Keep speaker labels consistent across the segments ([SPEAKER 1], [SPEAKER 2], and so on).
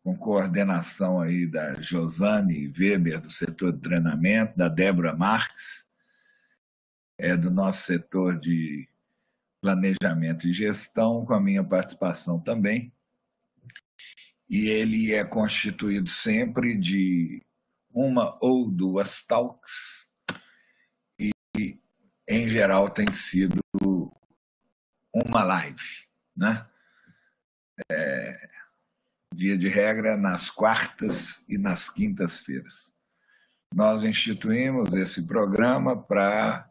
[SPEAKER 1] com coordenação aí da Josane Weber, do setor de treinamento, da Débora Marques, do nosso setor de planejamento e gestão, com a minha participação também. E ele é constituído sempre de uma ou duas talks, e em geral tem sido uma live, né? Via de regra, nas quartas e nas quintas-feiras. Nós instituímos esse programa para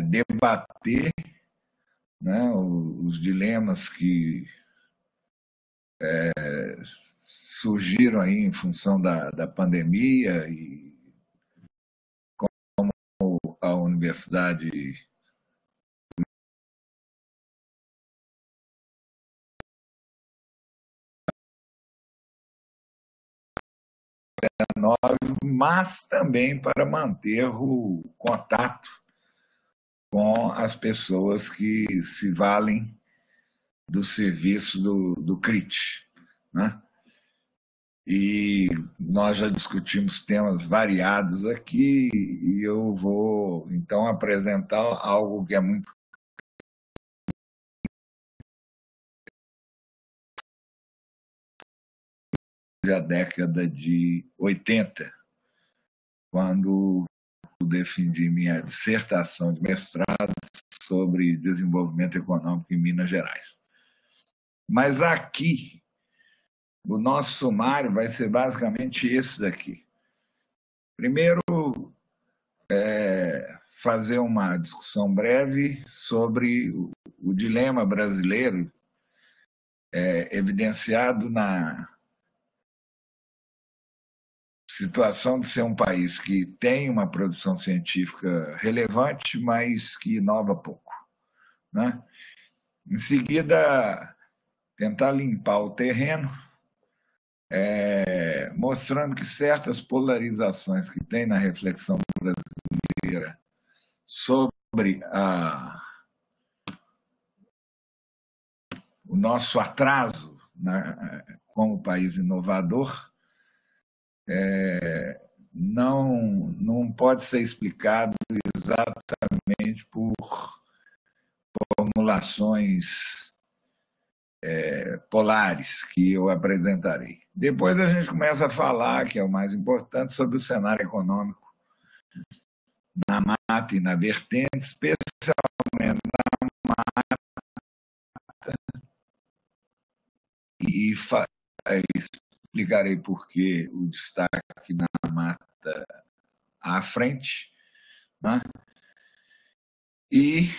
[SPEAKER 1] debater, né, os dilemas que surgiram aí em função da pandemia e como a universidade mas também para manter o contato com as pessoas que se valem do serviço do CRIT, né? E nós já discutimos temas variados aqui, e eu vou então apresentar algo que é muito da década de 80, quando eu defendi minha dissertação de mestrado sobre desenvolvimento econômico em Minas Gerais. Mas aqui, o nosso sumário vai ser basicamente esse daqui. Primeiro, fazer uma discussão breve sobre o dilema brasileiro, evidenciado na situação de ser um país que tem uma produção científica relevante, mas que inova pouco, né? Em seguida, tentar limpar o terreno, mostrando que certas polarizações que tem na reflexão brasileira sobre o nosso atraso, né, como país inovador, não pode ser explicado exatamente por formulações polares que eu apresentarei. Depois a gente começa a falar, que é o mais importante, sobre o cenário econômico na mata e na vertente, especialmente na mata, e explicarei por que o destaque na mata à frente, né? E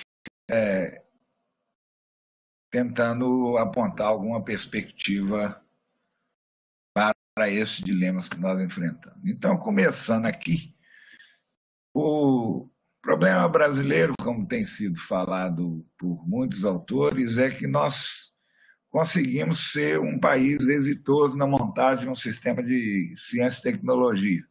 [SPEAKER 1] tentando apontar alguma perspectiva para esses dilemas que nós enfrentamos. Então, começando aqui, o problema brasileiro, como tem sido falado por muitos autores, é que nós conseguimos ser um país exitoso na montagem de um sistema de ciência e tecnologia.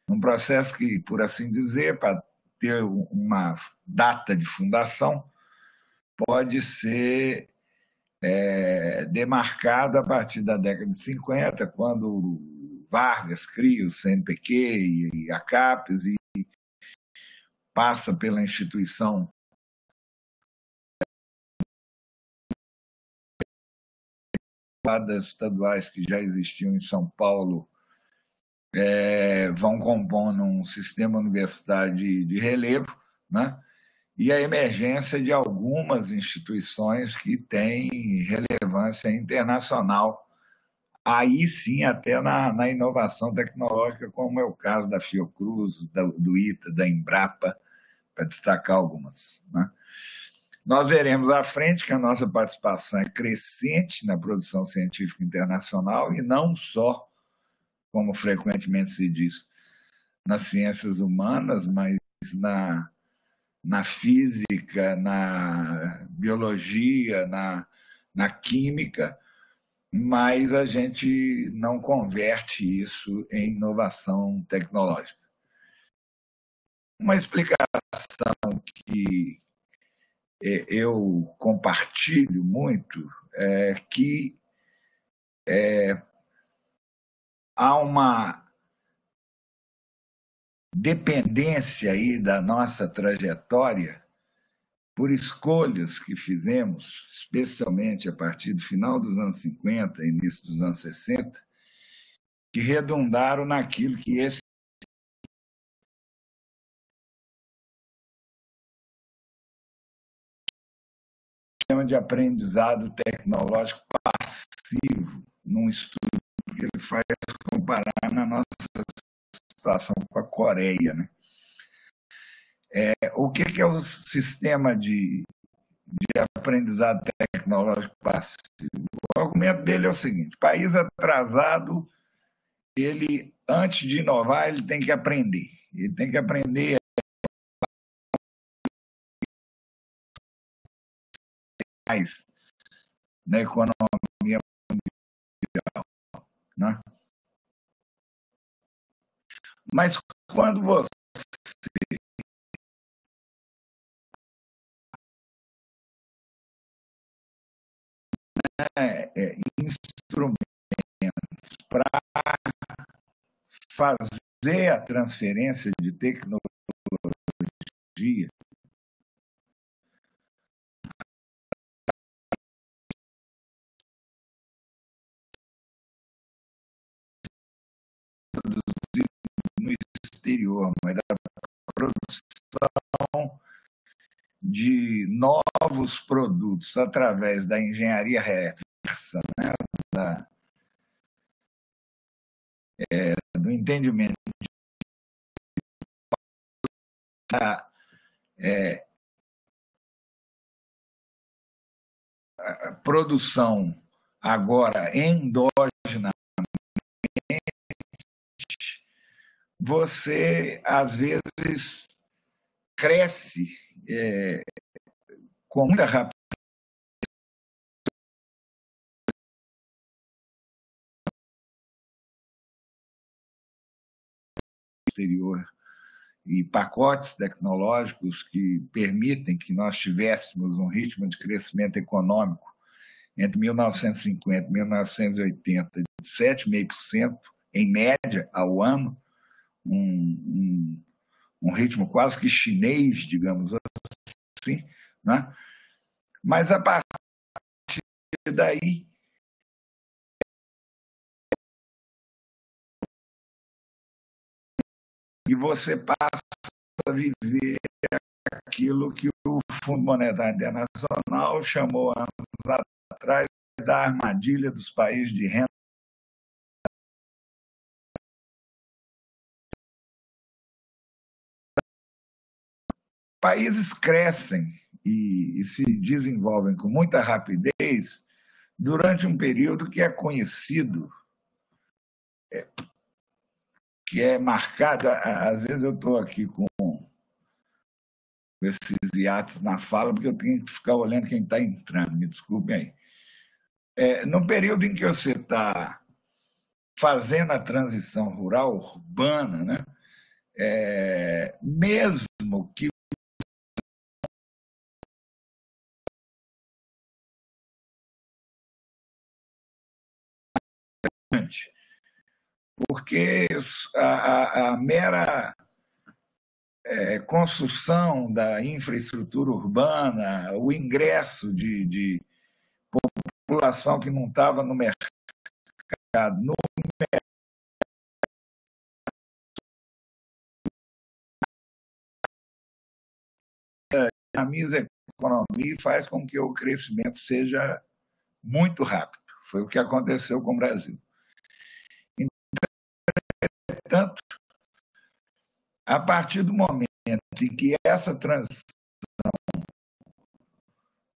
[SPEAKER 1] Um processo que, por assim dizer, para ter uma data de fundação, pode ser demarcado a partir da década de 50, quando Vargas cria o CNPq e a CAPES, e passa pela instituição das estaduais que já existiam em São Paulo, vão compondo um sistema universitário de relevo, né? E a emergência de algumas instituições que têm relevância internacional, aí sim até na inovação tecnológica, como é o caso da Fiocruz, do ITA, da Embrapa, para destacar algumas, né? Nós veremos à frente que a nossa participação é crescente na produção científica internacional, e não só, como frequentemente se diz, nas ciências humanas, mas na física, na biologia, na química, mas a gente não converte isso em inovação tecnológica. Uma explicação que eu compartilho muito é que há uma dependência aí da nossa trajetória por escolhas que fizemos, especialmente a partir do final dos anos 50, início dos anos 60, que redundaram naquilo que esse sistema de aprendizado tecnológico passivo, num estudo que ele faz comparar na nossa situação com a Coreia. Né? O que é o sistema de aprendizado tecnológico passivo? O argumento dele é o seguinte: país atrasado, ele, antes de inovar, ele tem que aprender. Ele tem que aprender mais na economia mundial. Né? Mas quando você instrumentos para fazer a transferência de tecnologia no exterior, mas da produção de novos produtos através da engenharia reversa, né, do entendimento da produção agora endógena, você às vezes cresce com muita rapidez exterior e pacotes tecnológicos que permitem que nós tivéssemos um ritmo de crescimento econômico entre 1950 e 1980 de 7,5% em média ao ano, um ritmo quase que chinês, digamos assim, né? Mas a partir daí e você passa a viver aquilo que o Fundo Monetário Internacional chamou anos atrás da armadilha dos países de renda. Países crescem e se desenvolvem com muita rapidez durante um período que é conhecido, que é marcado. Às vezes eu estou aqui com esses hiatos na fala, porque eu tenho que ficar olhando quem está entrando, me desculpem aí. No período em que você está fazendo a transição rural urbana, né, mesmo que porque a mera construção da infraestrutura urbana, o ingresso de população que não estava no mercado, no dinamiza a economia e faz com que o crescimento seja muito rápido. Foi o que aconteceu com o Brasil. Entretanto, a partir do momento em que essa transição,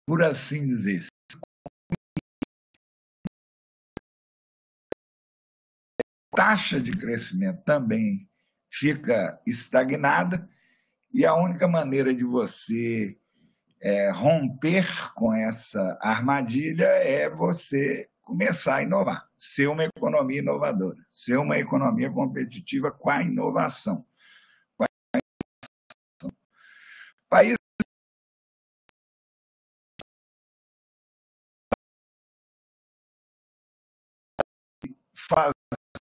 [SPEAKER 1] por assim dizer, a taxa de crescimento também fica estagnada, e a única maneira de você romper com essa armadilha é você começar a inovar, ser uma economia inovadora, ser uma economia competitiva com a inovação. País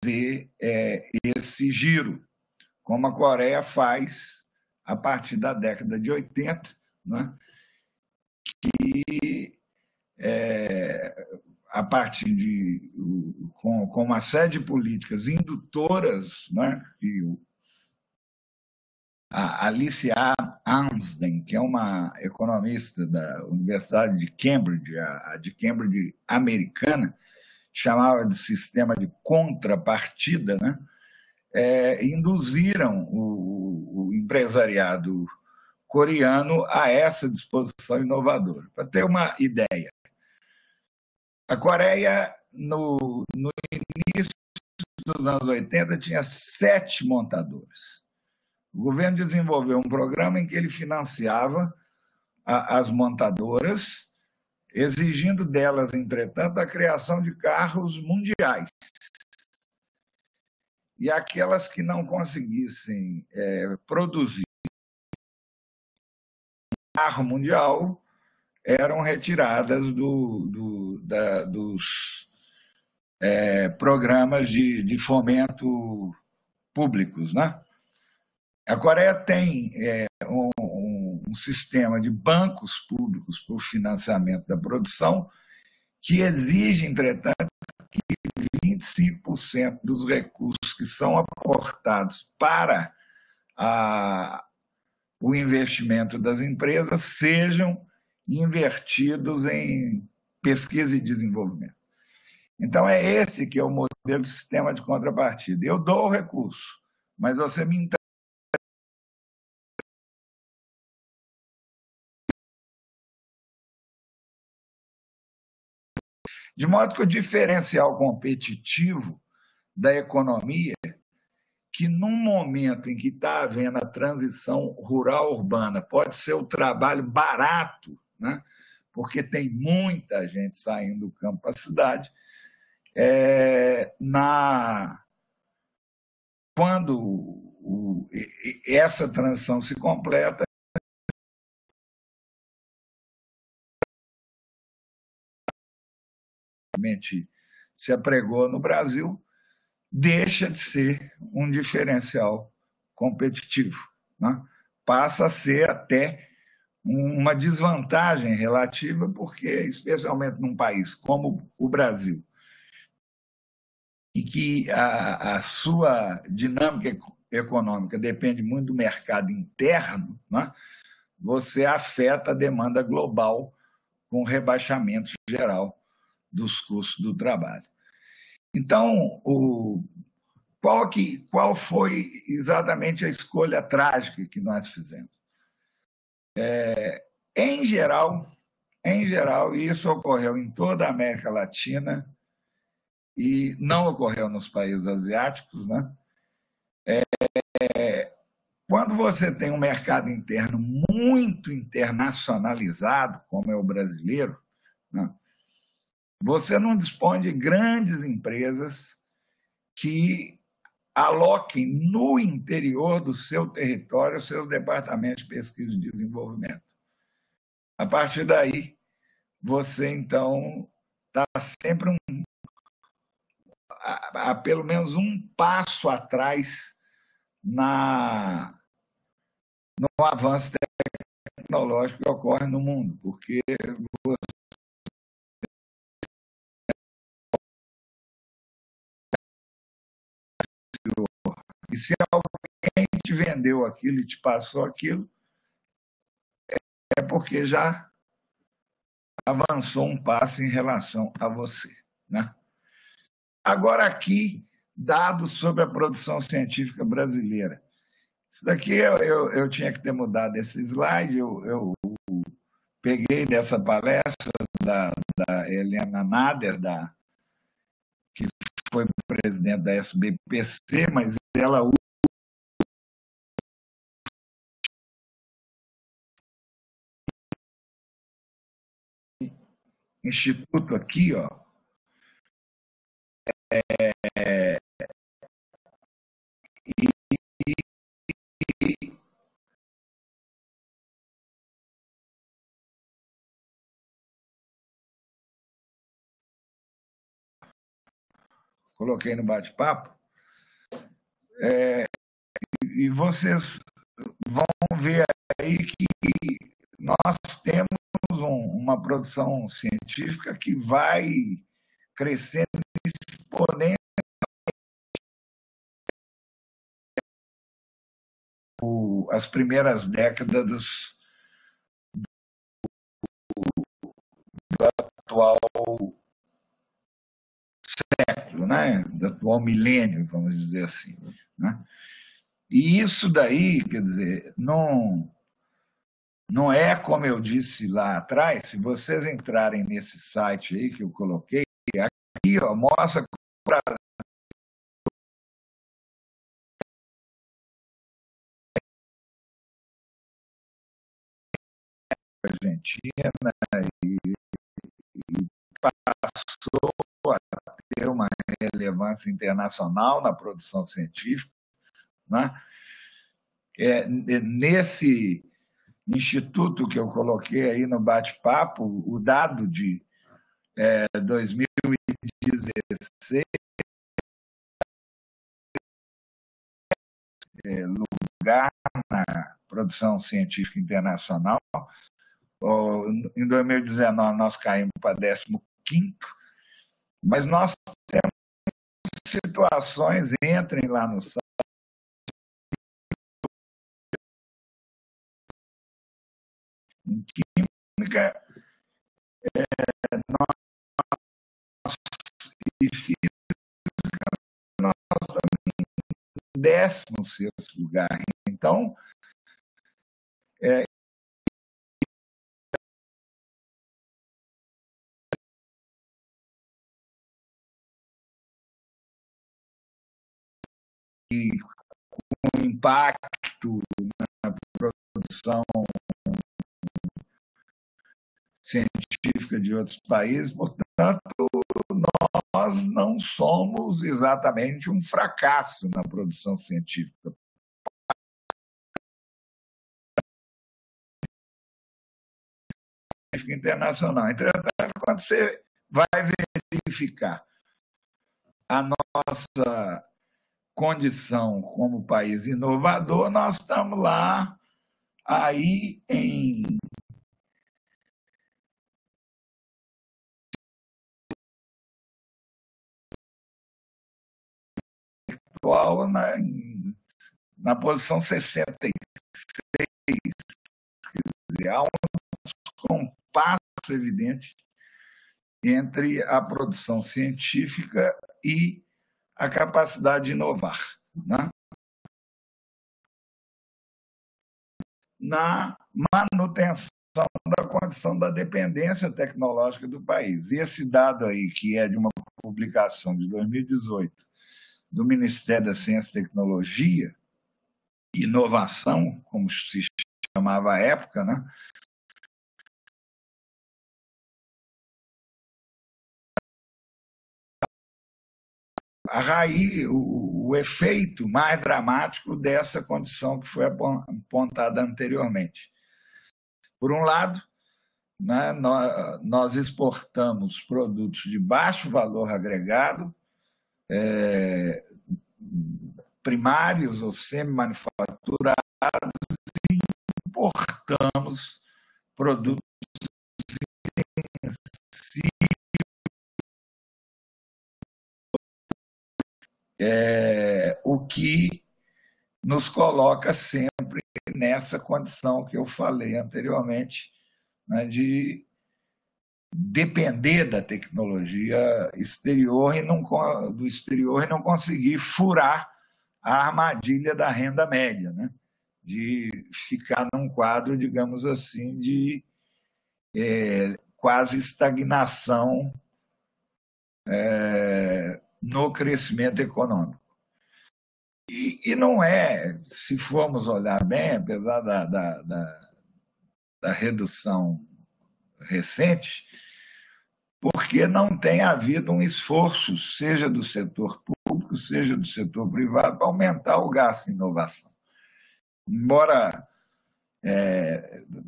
[SPEAKER 1] fazer esse giro, como a Coreia faz a partir da década de 80, né? E a partir com uma série de políticas indutoras, né? Que a Alice Amsden, que é uma economista da Universidade de Cambridge, a de Cambridge americana, chamava de sistema de contrapartida, né? Induziram o empresariado coreano a essa disposição inovadora. Para ter uma ideia, a Coreia, no início dos anos 80, tinha 7 montadoras. O governo desenvolveu um programa em que ele financiava as montadoras, exigindo delas, entretanto, a criação de carros mundiais. E aquelas que não conseguissem produzir carro mundial eram retiradas dos programas de fomento públicos, né? A Coreia tem um sistema de bancos públicos para o financiamento da produção que exige, entretanto, que 25% dos recursos que são aportados para o investimento das empresas sejam invertidos em pesquisa e desenvolvimento. Então, é esse que é o modelo de sistema de contrapartida. Eu dou o recurso, mas você me entrega. De modo que o diferencial competitivo da economia, que num momento em que está havendo a transição rural-urbana, pode ser o trabalho barato, né? Porque tem muita gente saindo do campo para a cidade, quando essa transição se completa, se apregou no Brasil, deixa de ser um diferencial competitivo, né? Passa a ser até uma desvantagem relativa, porque, especialmente num país como o Brasil, e que a sua dinâmica econômica depende muito do mercado interno, né? Você afeta a demanda global com o rebaixamento geral dos custos do trabalho. Então, qual foi exatamente a escolha trágica que nós fizemos? Em geral, e isso ocorreu em toda a América Latina e não ocorreu nos países asiáticos, né? Quando você tem um mercado interno muito internacionalizado, como é o brasileiro, né? Você não dispõe de grandes empresas que aloquem no interior do seu território os seus departamentos de pesquisa e desenvolvimento. A partir daí, você, então, está sempre a pelo menos um passo atrás no avanço tecnológico que ocorre no mundo, porque e se alguém te vendeu aquilo e te passou aquilo, é porque já avançou um passo em relação a você, né? Agora aqui, dados sobre a produção científica brasileira. Isso daqui eu tinha que ter mudado esse slide, eu peguei dessa palestra da Helena Nader, que foi presidente da SBPC, mas ela usa o instituto aqui, ó, coloquei no bate-papo, e vocês vão ver aí que nós temos uma produção científica que vai crescendo exponencialmente. As primeiras décadas do atual século, né? Do atual milênio, vamos dizer assim. Né? E isso daí, quer dizer, não é como eu disse lá atrás, se vocês entrarem nesse site aí que eu coloquei, aqui ó, mostra que o Brasil Argentina e passou a ter uma relevância internacional na produção científica. Né? Nesse instituto que eu coloquei aí no bate-papo, o dado de 2016, lugar na produção científica internacional. Em 2019 nós caímos para 15º, mas nós temos situações, entrem lá no site, em química, e física, nós estamos em 16º lugar. Então, e com impacto na produção científica de outros países, portanto, nós não somos exatamente um fracasso na produção científica. Internacional. Entretanto, quando você vai verificar a nossa condição como país inovador, nós estamos lá aí em atual na posição 66. Há um compasso evidente entre a produção científica e a capacidade de inovar. Né? Na manutenção da condição da dependência tecnológica do país. E esse dado aí, que é de uma publicação de 2018 do Ministério da Ciência e Tecnologia, Inovação, como se chamava à época, né? A raiz, o efeito mais dramático dessa condição que foi apontada anteriormente. Por um lado, né, nós exportamos produtos de baixo valor agregado, primários ou semi-manufaturados, e importamos produtos o que nos coloca sempre nessa condição que eu falei anteriormente, né, de depender da tecnologia exterior do exterior e não conseguir furar a armadilha da renda média, né, de ficar num quadro, digamos assim, de quase estagnação no crescimento econômico. E não é, se formos olhar bem, apesar da redução recente, porque não tem havido um esforço, seja do setor público, seja do setor privado, para aumentar o gasto em inovação. Embora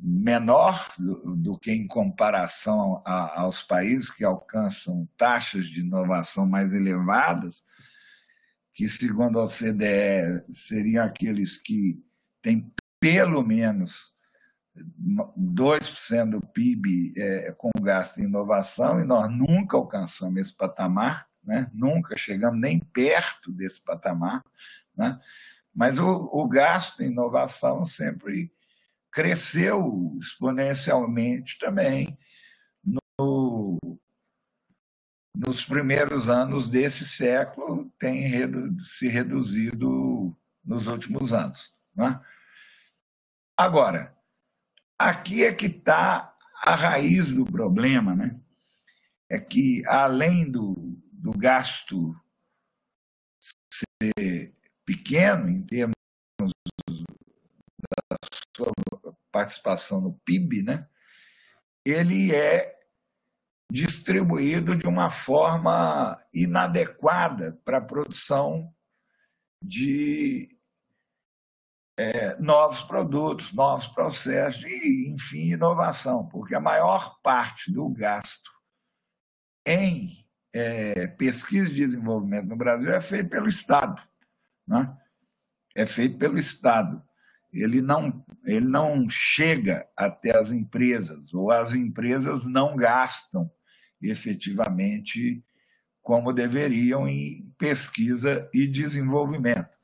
[SPEAKER 1] menor do que em comparação aos países que alcançam taxas de inovação mais elevadas, que, segundo a OCDE, seriam aqueles que têm pelo menos 2% do PIB com gasto em inovação, e nós nunca alcançamos esse patamar, né? Nunca chegamos nem perto desse patamar, né? Mas o gasto em inovação sempre cresceu exponencialmente também nos primeiros anos desse século, tem se reduzido nos últimos anos, né? Agora, aqui é que está a raiz do problema, né? É que, além do gasto ser pequeno em termos da sua participação no PIB, né? Ele é distribuído de uma forma inadequada para a produção de novos produtos, novos processos e, enfim, inovação, porque a maior parte do gasto em pesquisa e desenvolvimento no Brasil é feito pelo Estado, né? É feito pelo Estado. Ele não chega até as empresas, ou as empresas não gastam efetivamente como deveriam em pesquisa e desenvolvimento.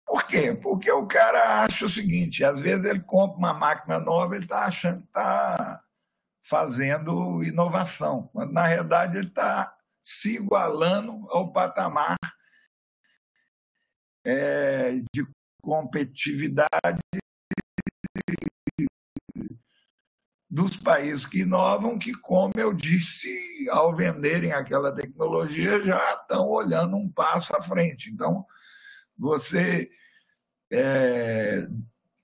[SPEAKER 1] Por quê? Porque o cara acha o seguinte, às vezes ele compra uma máquina nova, ele está achando que está fazendo inovação, mas na realidade ele está se igualando ao patamar de competitividade dos países que inovam, que, como eu disse, ao venderem aquela tecnologia, já estão olhando um passo à frente. Então, você,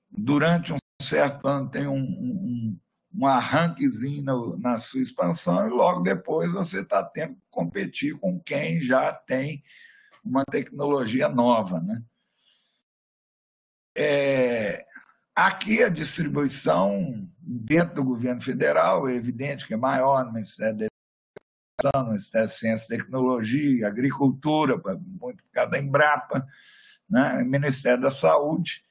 [SPEAKER 1] durante um certo ano, tem um arranquezinho na sua expansão e logo depois você está tendo que competir com quem já tem uma tecnologia nova, né? Aqui a distribuição dentro do governo federal é evidente que é maior no Ministério da Educação, no Ministério de Ciência e Tecnologia, Agricultura, muito por causa da Embrapa, né? Ministério da Saúde.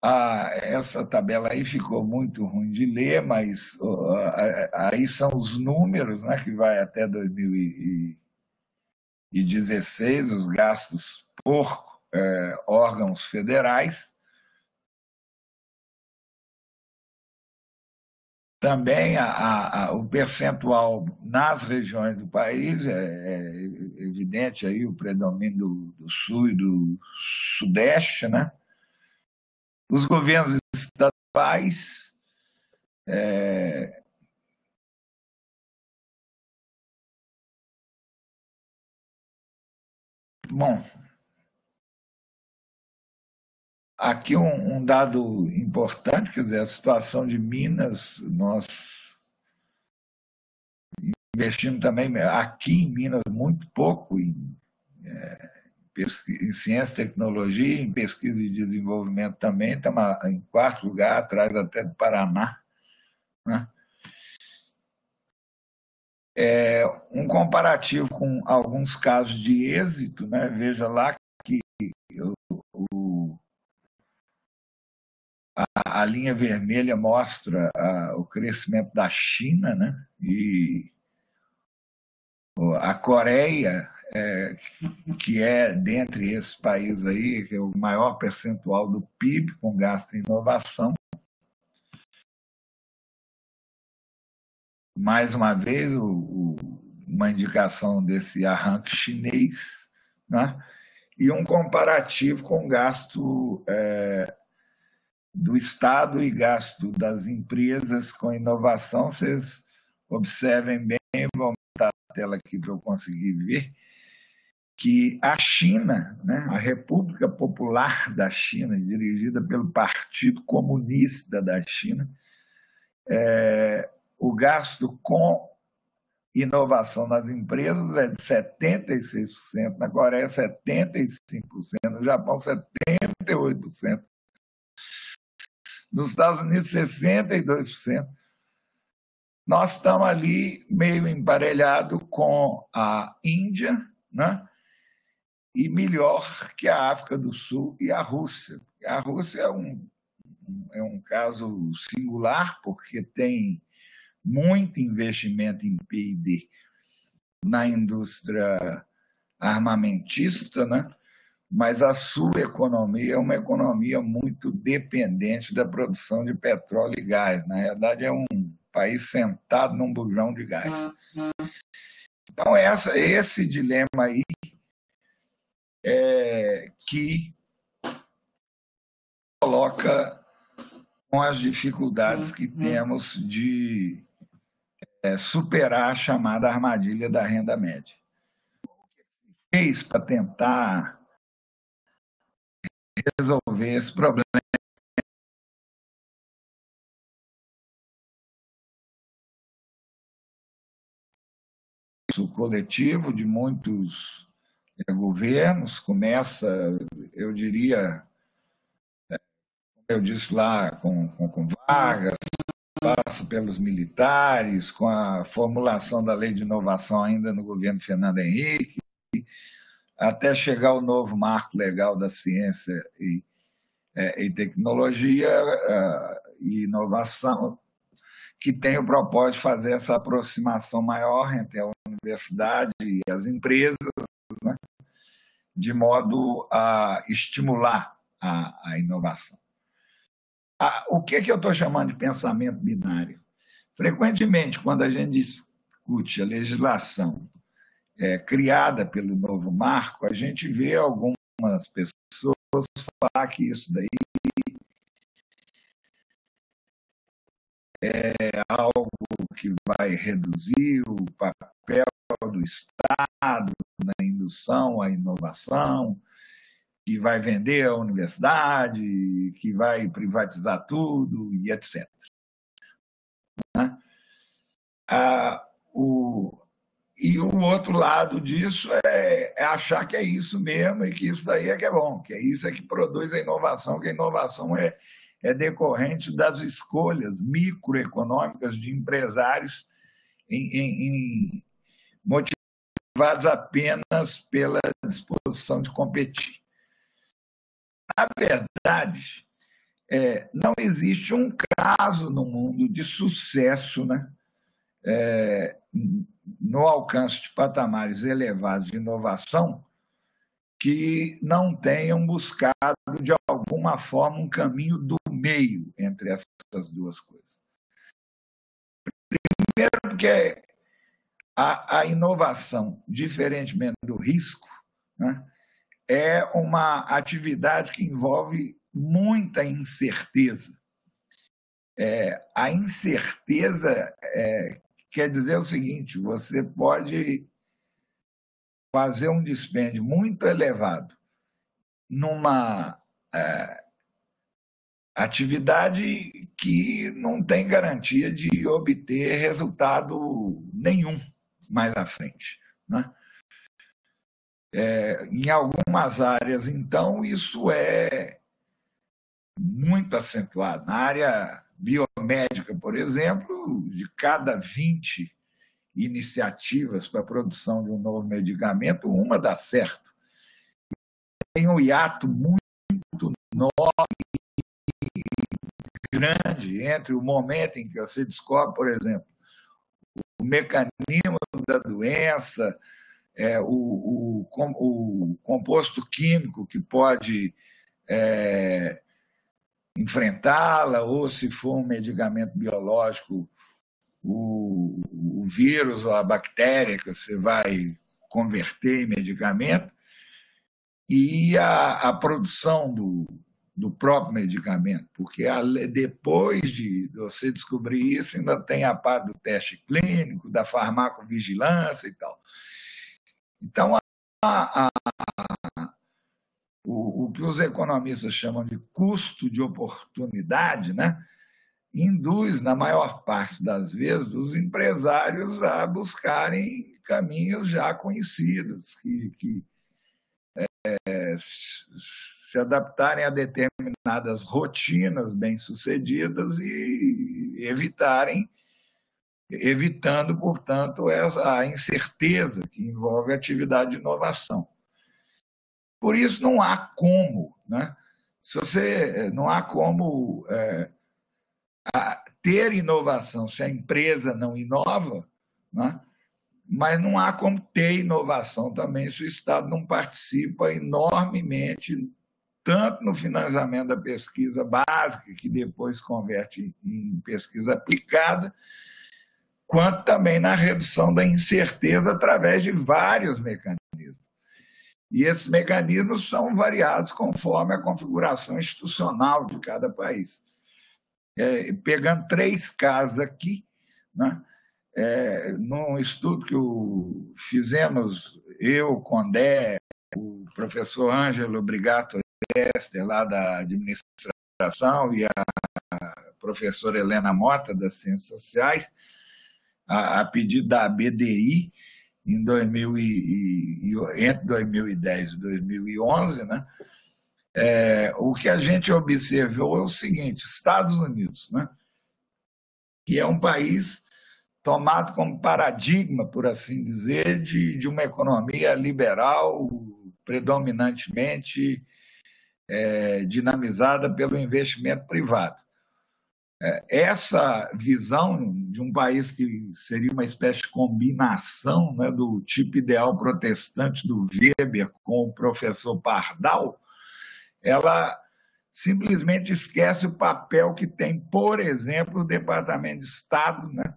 [SPEAKER 1] Essa tabela aí ficou muito ruim de ler, mas aí são os números, né, que vai até 2016, os gastos por órgãos federais. Também o percentual nas regiões do país é evidente aí o predomínio do sul e do sudeste, né? Os governos estaduais bom, aqui um dado importante, quer dizer, a situação de Minas, nós investimos também aqui em Minas muito pouco em ciência e tecnologia, em pesquisa e desenvolvimento também, estamos em quarto lugar, atrás até do Paraná, né? Um comparativo com alguns casos de êxito, né? Veja lá que a linha vermelha mostra o crescimento da China, né? E a Coreia, que é dentre esses países aí, que é o maior percentual do PIB com gasto em inovação. Mais uma vez, uma indicação desse arranque chinês, né? E um comparativo com gasto do Estado e gasto das empresas com inovação. Vocês observem bem, vou aumentar a tela aqui para eu conseguir ver, que a China, né, a República Popular da China, dirigida pelo Partido Comunista da China, o gasto com inovação nas empresas é de 76%, na Coreia 75%, no Japão 78%. Nos Estados Unidos, 62%. Nós estamos ali meio emparelhado com a Índia, né? E melhor que a África do Sul e a Rússia. A Rússia é um caso singular, porque tem muito investimento em PIB na indústria armamentista, né? Mas a sua economia é uma economia muito dependente da produção de petróleo e gás. Na verdade, é um país sentado num bujão de gás. Então, esse dilema aí que coloca com as dificuldades que temos de superar a chamada armadilha da renda média. O que se fez para tentar resolver esse problema? O coletivo de muitos governos começa, eu diria, como eu disse lá, com Vargas, passa pelos militares, com a formulação da lei de inovação ainda no governo Fernando Henrique, até chegar ao novo marco legal da ciência e tecnologia e inovação, que tem o propósito de fazer essa aproximação maior entre a universidade e as empresas, né, de modo a estimular a inovação. O que eu estou chamando de pensamento binário? Frequentemente, quando a gente discute a legislação criada pelo novo marco, a gente vê algumas pessoas falar que isso daí é algo que vai reduzir o papel do Estado na indução à inovação, que vai vender a universidade, que vai privatizar tudo e etc. Né? E o outro lado disso é achar que é isso mesmo e que isso daí é que é bom, que é isso que produz a inovação, que a inovação é decorrente das escolhas microeconômicas de empresários motivados apenas pela disposição de competir. Na verdade, não existe um caso no mundo de sucesso, né? No alcance de patamares elevados de inovação, que não tenham buscado, de alguma forma, um caminho do meio entre essas duas coisas. Primeiro, porque a inovação, diferentemente do risco, né, é uma atividade que envolve muita incerteza. A incerteza quer dizer o seguinte: você pode fazer um dispêndio muito elevado numa atividade que não tem garantia de obter resultado nenhum mais à frente, né? Em algumas áreas, então, isso é muito acentuado. Na área biomédica, por exemplo, de cada 20 iniciativas para a produção de um novo medicamento, uma dá certo. Tem um hiato muito grande entre o momento em que você descobre, por exemplo, o mecanismo da doença, o composto químico que pode enfrentá-la, ou, se for um medicamento biológico, o vírus ou a bactéria que você vai converter em medicamento, e a produção do próprio medicamento, porque depois de você descobrir isso, ainda tem a parte do teste clínico, da farmacovigilância e tal. Então, o que os economistas chamam de custo de oportunidade, né, induz, na maior parte das vezes, os empresários a buscarem caminhos já conhecidos, que se adaptarem a determinadas rotinas bem-sucedidas e evitando, portanto, a incerteza que envolve a atividade de inovação. Por isso, não há como, né? Não há como ter inovação se a empresa não inova, né? Mas não há como ter inovação também se o Estado não participa enormemente, tanto no financiamento da pesquisa básica, que depois converte em pesquisa aplicada, quanto também na redução da incerteza através de vários mecanismos. E esses mecanismos são variados conforme a configuração institucional de cada país. Pegando 3 casos aqui, né? Num estudo que fizemos, eu, o Condé, o professor Ângelo Brigato Ester, lá da administração, e a professora Helena Mota, das Ciências Sociais, a pedido da BDI, entre 2010 e 2011, né? O que a gente observou é o seguinte: Estados Unidos, né? Que é um país tomado como paradigma, por assim dizer, de uma economia liberal predominantemente dinamizada pelo investimento privado. Essa visão de um país que seria uma espécie de combinação, né, do tipo ideal protestante do Weber com o professor Pardal, ela simplesmente esquece o papel que tem, por exemplo, o Departamento de Estado, né,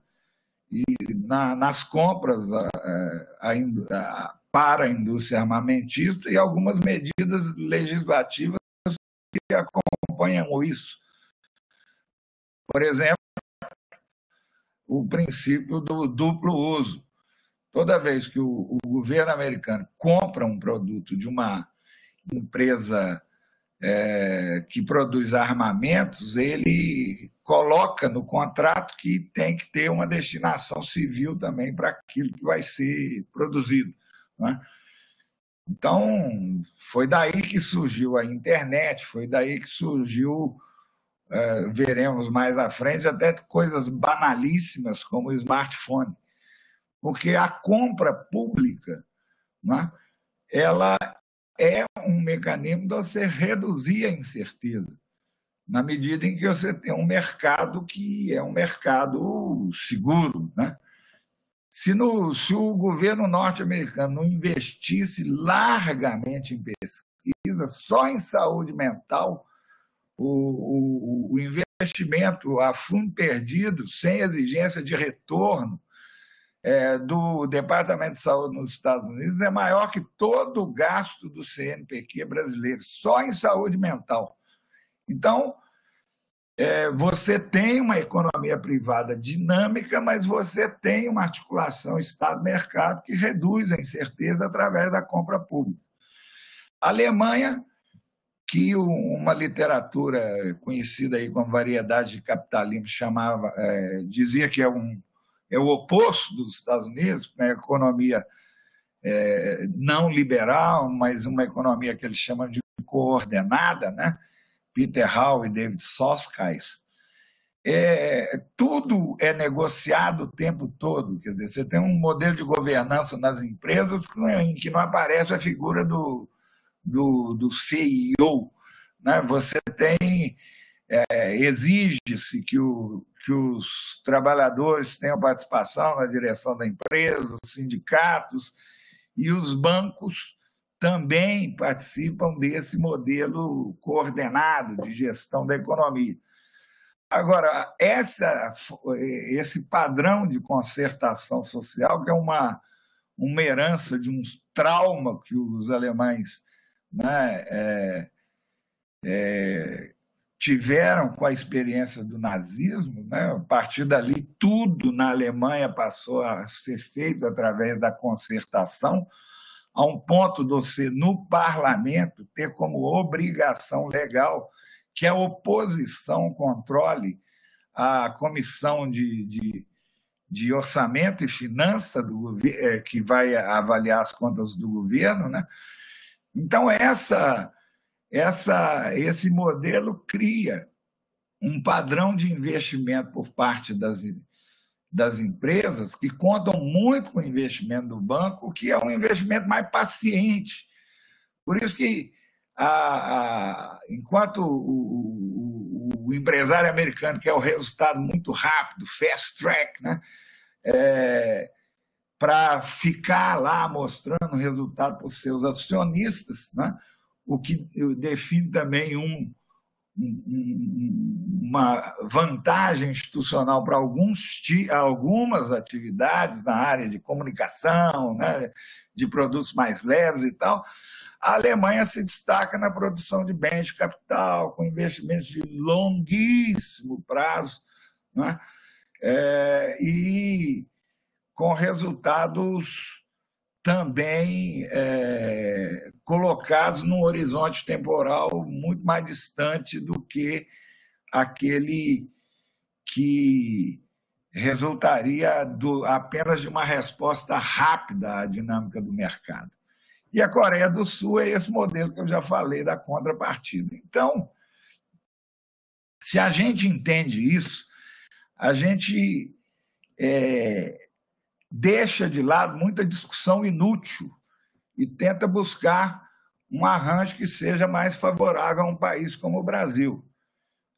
[SPEAKER 1] e nas compras para a indústria armamentista e algumas medidas legislativas que acompanham isso. Por exemplo, o princípio do duplo uso. Toda vez que o governo americano compra um produto de uma empresa que produz armamentos, ele coloca no contrato que tem que ter uma destinação civil também para aquilo que vai ser produzido, né? Então, foi daí que surgiu a internet, foi daí que surgiu, veremos mais à frente, até coisas banalíssimas como o smartphone, porque a compra pública, né, ela é um mecanismo de você reduzir a incerteza, na medida em que você tem um mercado que é um mercado seguro, né? Se o governo norte-americano não investisse largamente em pesquisa, só em saúde mental, o investimento a fundo perdido, sem exigência de retorno, do Departamento de Saúde nos Estados Unidos é maior que todo o gasto do CNPq brasileiro, só em saúde mental. Então, você tem uma economia privada dinâmica, mas você tem uma articulação Estado-mercado que reduz a incerteza através da compra pública. A Alemanha, que uma literatura conhecida aí como variedade de capitalismo dizia que é o oposto dos Estados Unidos, uma economia não liberal, mas uma economia que eles chamam de coordenada, né? Peter Hall e David Soskice. Tudo é negociado o tempo todo. Quer dizer, você tem um modelo de governança nas empresas em que não aparece a figura do CEO, né? Você tem... exige-se que os trabalhadores tenham participação na direção da empresa, os sindicatos e os bancos também participam desse modelo coordenado de gestão da economia. Agora, esse padrão de concertação social, que é uma herança de um trauma que os alemães, né, tiveram com a experiência do nazismo, né? A partir dali, tudo na Alemanha passou a ser feito através da concertação, a um ponto de você, no parlamento, ter como obrigação legal que a oposição controle a comissão de orçamento e finança do governo, que vai avaliar as contas do governo, né? Então, esse modelo cria um padrão de investimento por parte das empresas que contam muito com o investimento do banco, que é um investimento mais paciente. Por isso que, enquanto o empresário americano quer o resultado muito rápido, fast track, né? Para ficar lá mostrando resultado para os seus acionistas, né? O que define também uma vantagem institucional para algumas atividades na área de comunicação, né, de produtos mais leves e tal. A Alemanha se destaca na produção de bens de capital, com investimentos de longuíssimo prazo, né, e com resultados também colocados num horizonte temporal muito mais distante do que aquele que resultaria apenas de uma resposta rápida à dinâmica do mercado. E a Coreia do Sul é esse modelo que eu já falei da contrapartida. Então, se a gente entende isso, a gente deixa de lado muita discussão inútil e tenta buscar um arranjo que seja mais favorável a um país como o Brasil.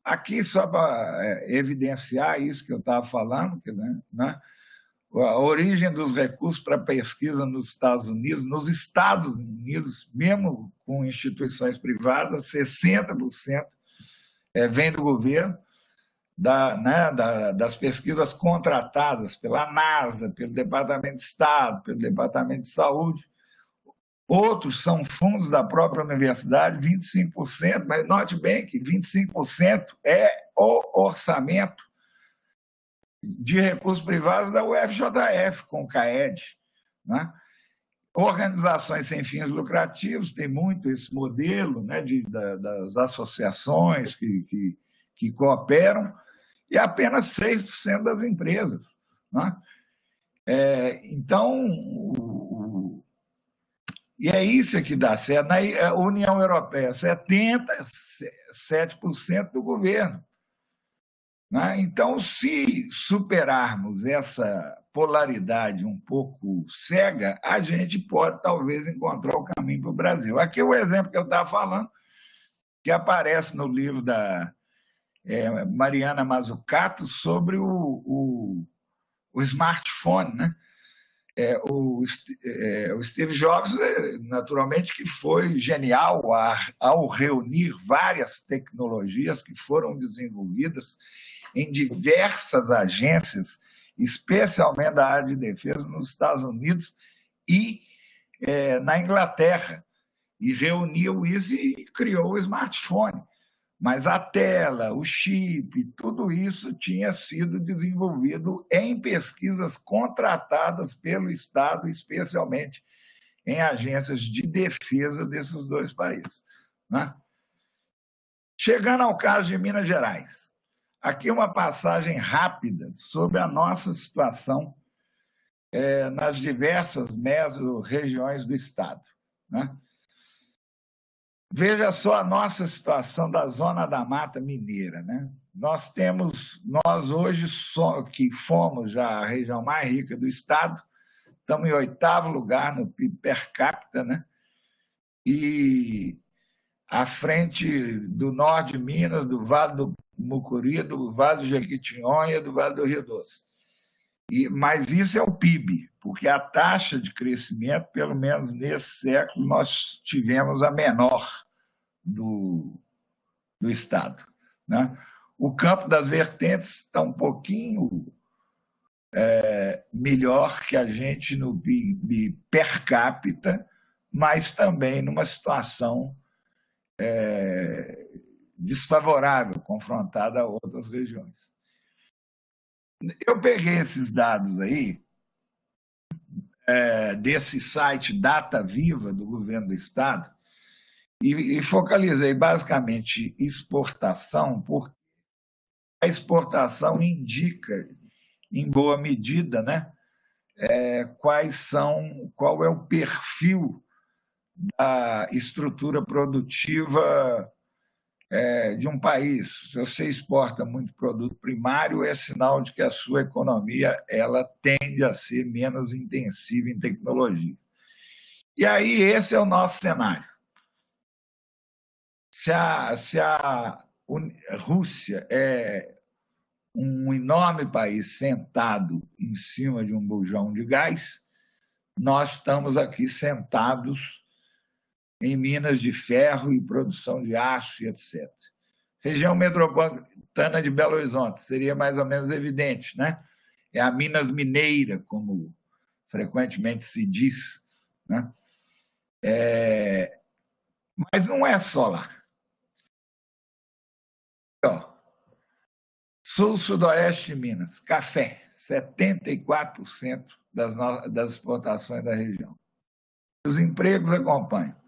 [SPEAKER 1] Aqui, só para evidenciar isso que eu estava falando, né, a origem dos recursos para pesquisa nos Estados Unidos, mesmo com instituições privadas, 60% vem do governo, das pesquisas contratadas pela NASA, pelo Departamento de Estado, pelo Departamento de Saúde. Outros são fundos da própria universidade, 25%, mas note bem que 25% é o orçamento de recursos privados da UFJF, com o CAED. Né? Organizações sem fins lucrativos têm muito esse modelo, né, das associações que cooperam, e apenas 6% das empresas. Né? Então, e é isso que dá certo. Na União Europeia, 77% do governo. Né? Então, se superarmos essa polaridade um pouco cega, a gente pode, talvez, encontrar o caminho para o Brasil. Aqui é o exemplo que eu estava falando, que aparece no livro da Mariana Mazzucato sobre o smartphone, né? O Steve Jobs, naturalmente, que foi genial ao reunir várias tecnologias que foram desenvolvidas em diversas agências, especialmente da área de defesa nos Estados Unidos e na Inglaterra, e reuniu isso e criou o smartphone. Mas a tela, o chip, tudo isso tinha sido desenvolvido em pesquisas contratadas pelo Estado, especialmente em agências de defesa desses dois países. Né? Chegando ao caso de Minas Gerais, aqui uma passagem rápida sobre a nossa situação nas diversas mesorregiões do Estado. Né? Veja só a nossa situação da Zona da Mata Mineira. Né? Nós hoje, que fomos já a região mais rica do Estado, estamos em 8º lugar no PIB per capita, né? E à frente do norte de Minas, do Vale do Mucuri, do Vale do Jequitinhonha e do Vale do Rio Doce. Mas isso é o PIB, porque a taxa de crescimento, pelo menos nesse século, nós tivemos a menor do Estado. Né? O Campo das Vertentes está um pouquinho melhor que a gente no PIB per capita, mas também numa situação desfavorável, confrontada a outras regiões. Eu peguei esses dados aí, desse site Data Viva do governo do Estado, e focalizei basicamente exportação, porque a exportação indica, em boa medida, né, qual é o perfil da estrutura produtiva de um país. Se você exporta muito produto primário, é sinal de que a sua economia ela tende a ser menos intensiva em tecnologia. E aí esse é o nosso cenário. Se a Rússia é um enorme país sentado em cima de um bujão de gás, nós estamos aqui sentados em minas de ferro e produção de aço e etc. Região metropolitana de Belo Horizonte seria mais ou menos evidente, né? É a Minas Mineira, como frequentemente se diz, né? Mas não é só lá. Sul-Sudoeste de Minas, café, 74% das exportações da região. Os empregos acompanham.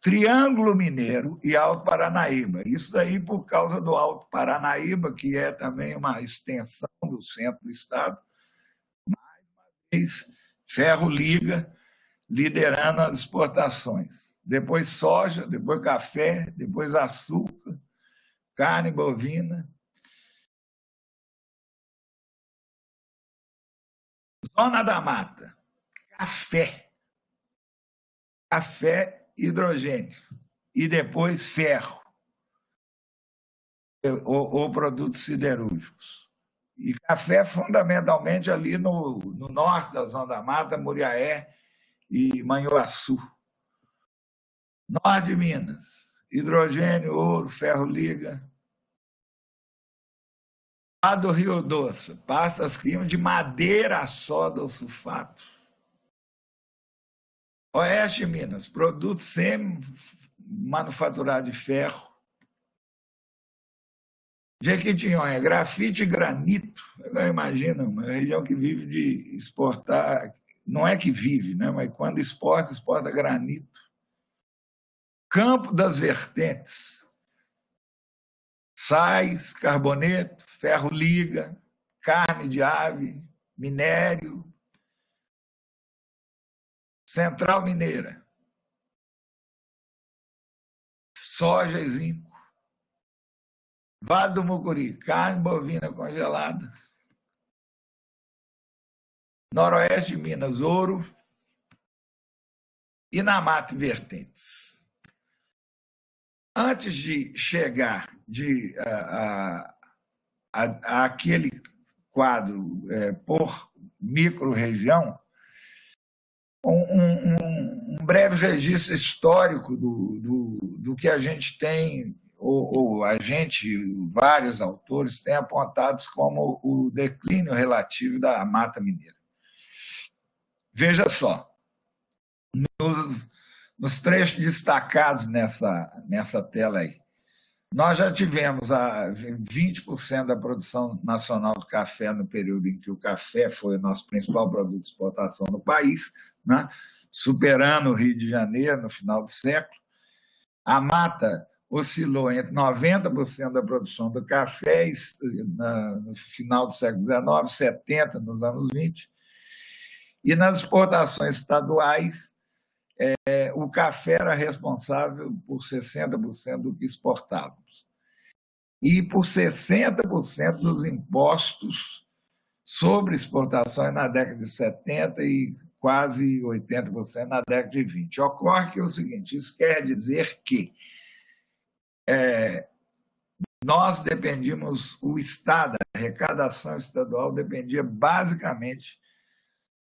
[SPEAKER 1] Triângulo Mineiro e Alto Paranaíba. Isso daí por causa do Alto Paranaíba, que é também uma extensão do centro do estado. Mais uma vez, ferro liga, liderando as exportações. Depois soja, depois café, depois açúcar, carne bovina. Zona da Mata, café, hidrogênio e depois ferro ou produtos siderúrgicos. E café fundamentalmente ali no norte da Zona da Mata, Muriaé e Manhuaçu. Norte de Minas, hidrogênio, ouro, ferro liga. Lá do Rio Doce, pastas químicas de madeira soda ou sulfato. Oeste de Minas, produtos semi-manufaturados de ferro. Jequitinhonha, grafite e granito. Eu imagino, uma região que vive de exportar, não é que vive, né? Mas quando exporta, exporta granito. Campo das Vertentes, sais, carboneto, ferro liga, carne de ave, minério. Central Mineira, soja e zinco. Vale do Mucuri, carne bovina congelada. Noroeste de Minas, ouro. E na Mata e Vertentes. Antes de chegar àquele quadro por micro-região, um breve registro histórico do que a gente tem, ou a gente, vários autores, têm apontados como o declínio relativo da Mata Mineira. Veja só, nos trechos destacados nessa tela aí, nós já tivemos 20% da produção nacional de café no período em que o café foi o nosso principal produto de exportação no país, né? Superando o Rio de Janeiro no final do século. A mata oscilou entre 90% da produção do café no final do século XIX, 70% nos anos 20. E nas exportações estaduais, o café era responsável por 60% do que exportávamos. E por 60% dos impostos sobre exportações na década de 70 e quase 80% na década de 20. Ocorre que é o seguinte, isso quer dizer que nós dependíamos, o Estado, a arrecadação estadual dependia basicamente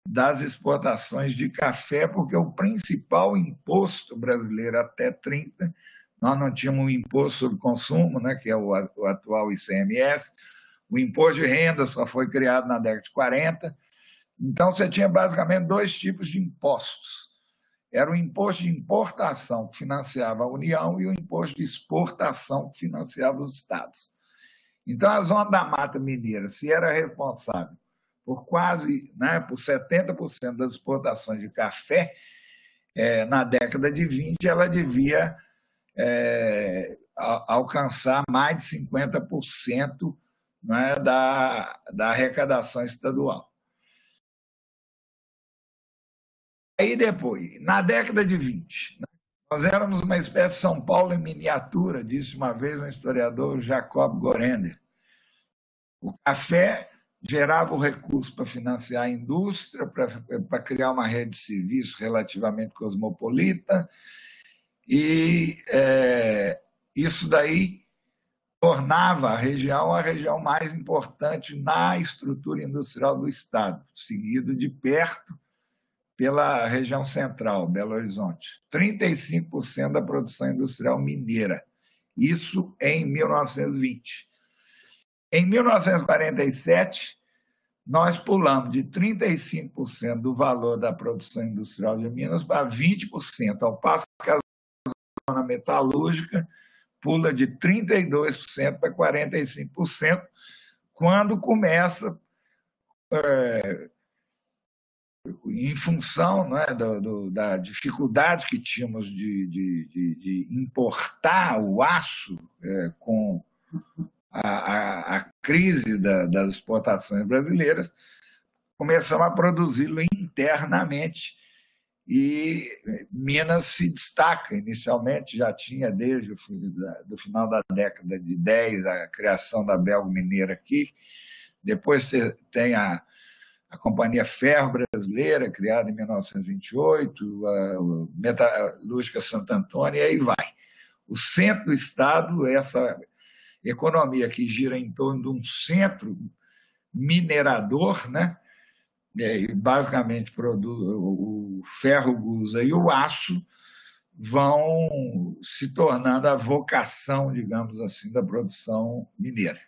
[SPEAKER 1] das exportações de café, porque o principal imposto brasileiro até 30, nós não tínhamos um imposto sobre consumo, né, que é o atual ICMS, o imposto de renda só foi criado na década de 40, então você tinha basicamente dois tipos de impostos. Era o imposto de importação, que financiava a União, e o imposto de exportação, que financiava os estados. Então, a Zona da Mata Mineira, se era responsável por quase, né, por 70% das exportações de café, na década de 20, ela devia alcançar mais de 50%, né, da arrecadação estadual. Aí depois, na década de 20, Nós éramos uma espécie de São Paulo em miniatura, disse uma vez um historiador, Jacob Gorender. O café gerava o recurso para financiar a indústria, para criar uma rede de serviços relativamente cosmopolita, e isso daí tornava a região mais importante na estrutura industrial do Estado, seguido de perto pela região central, Belo Horizonte. 35% da produção industrial mineira, isso em 1920. Em 1947, nós pulamos de 35% do valor da produção industrial de Minas para 20%, ao passo que a zona metalúrgica pula de 32% para 45%, quando começa, em função, né, da dificuldade que tínhamos de importar o aço com a crise das exportações brasileiras, começamos a produzi-lo internamente. E Minas se destaca, inicialmente já tinha desde o final da década de 10 a criação da Belgo Mineira aqui, depois tem a Companhia Ferro Brasileira, criada em 1928, a Metalúrgica Santo Antônio, e aí vai. O centro do Estado, essa economia que gira em torno de um centro minerador, né? Basicamente o ferro gusa e o aço vão se tornando a vocação, digamos assim, da produção mineira.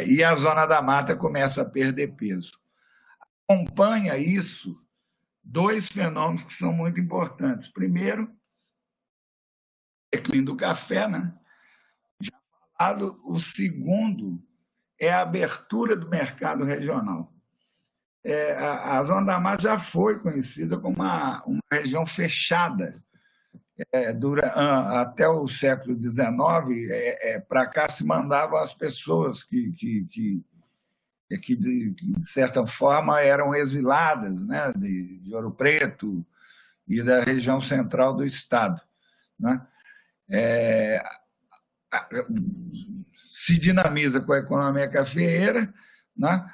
[SPEAKER 1] E a zona da mata começa a perder peso. Acompanha isso dois fenômenos que são muito importantes. Primeiro, o declínio do café, né? Já falado. O segundo é a abertura do mercado regional. A Zona da Mata já foi conhecida como uma região fechada. Até o século XIX, para cá se mandavam as pessoas que de certa forma, eram exiladas, né, de Ouro Preto e da região central do Estado. Né? Se dinamiza com a economia cafeeira, né?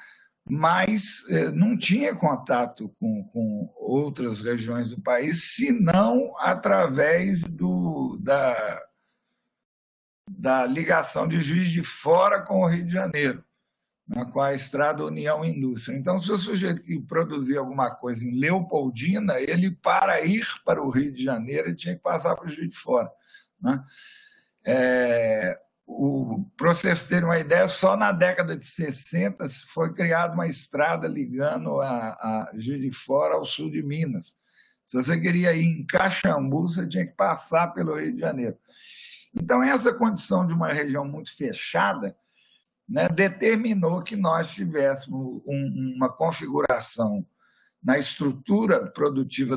[SPEAKER 1] Mas não tinha contato com outras regiões do país, senão através da ligação de Juiz de Fora com o Rio de Janeiro, né, com a Estrada União Indústria. Então, se o sujeito que produzia alguma coisa em Leopoldina, ele, para ir para o Rio de Janeiro, ele tinha que passar para o Juiz de Fora. Né? Para vocês terem uma ideia, só na década de 60 foi criada uma estrada ligando a Juiz de Fora ao sul de Minas. Se você queria ir em Caxambu, você tinha que passar pelo Rio de Janeiro. Então, essa condição de uma região muito fechada, né, determinou que nós tivéssemos uma configuração na estrutura produtiva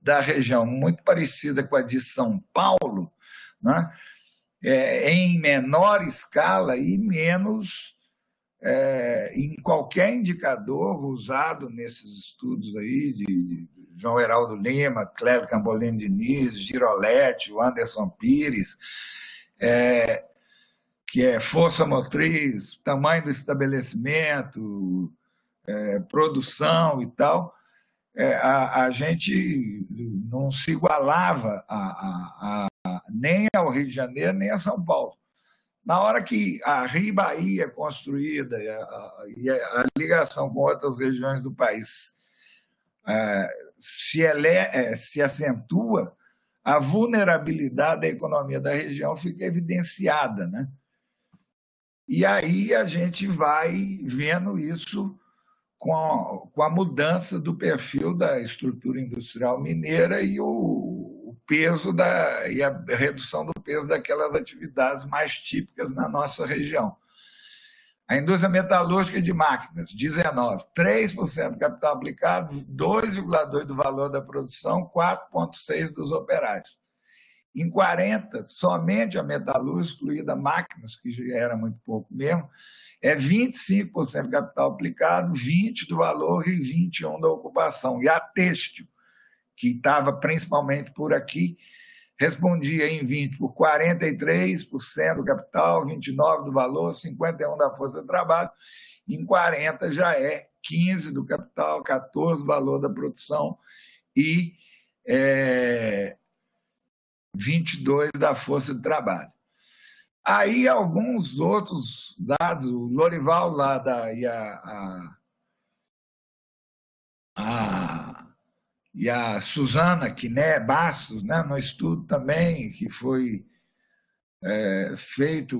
[SPEAKER 1] da região muito parecida com a de São Paulo, né, em menor escala e menos em qualquer indicador usado nesses estudos aí de João Heraldo Lima, Cléber Cambolino Diniz, Giroletti, Anderson Pires, que é força motriz, tamanho do estabelecimento, produção e tal, a gente não se igualava nem ao Rio de Janeiro, nem a São Paulo. Na hora que a Rio Bahia é construída e a ligação com outras regiões do país se acentua, a vulnerabilidade da economia da região fica evidenciada, né? E aí a gente vai vendo isso com a mudança do perfil da estrutura industrial mineira e o peso e a redução do peso daquelas atividades mais típicas na nossa região. A indústria metalúrgica de máquinas, 19, 3% do capital aplicado, 2,2% do valor da produção, 4,6% dos operários. Em 40, somente a metalúrgica, excluída máquinas, que já era muito pouco mesmo, 25% do capital aplicado, 20% do valor e 21% da ocupação. E a têxtil, que estava principalmente por aqui, respondia em 20 por 43% do capital, 29% do valor, 51% da força de trabalho, em 40% já é 15% do capital, 14% do valor da produção e 22% da força de trabalho. Aí alguns outros dados, o Lorival lá e a Suzana Quiné Bastos, né, no estudo também que foi feito,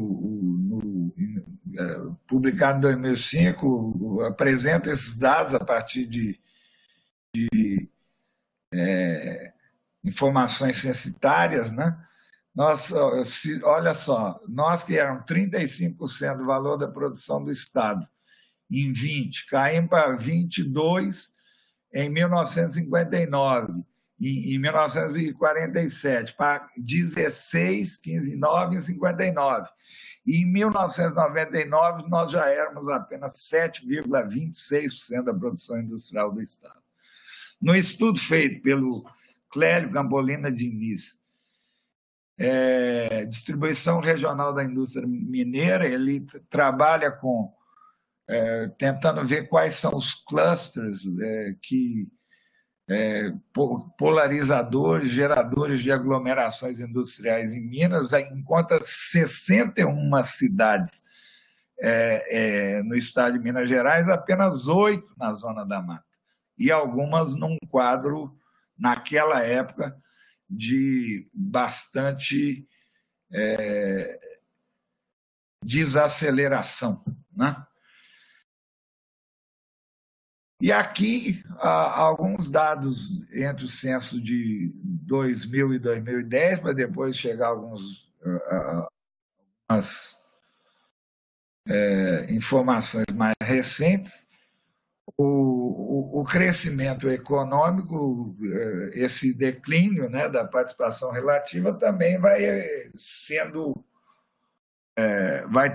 [SPEAKER 1] publicado em 2005, apresenta esses dados a partir de informações censitárias, né? Olha só, nós que éramos 35% do valor da produção do Estado em 20, caímos para 22 em 1959, em 1947, para 16, 15, 9 em 59. E em 1999, nós já éramos apenas 7,26% da produção industrial do Estado. No estudo feito pelo Clélio Campolina Diniz, distribuição regional da indústria mineira, ele trabalha tentando ver quais são os clusters polarizadores, geradores de aglomerações industriais em Minas, encontra 61 cidades no estado de Minas Gerais, apenas 8 na Zona da Mata, e algumas num quadro, naquela época, de bastante desaceleração, né? E aqui alguns dados entre o censo de 2000 e 2010, para depois chegar algumas informações mais recentes. O crescimento econômico, esse declínio, né, da participação relativa também vai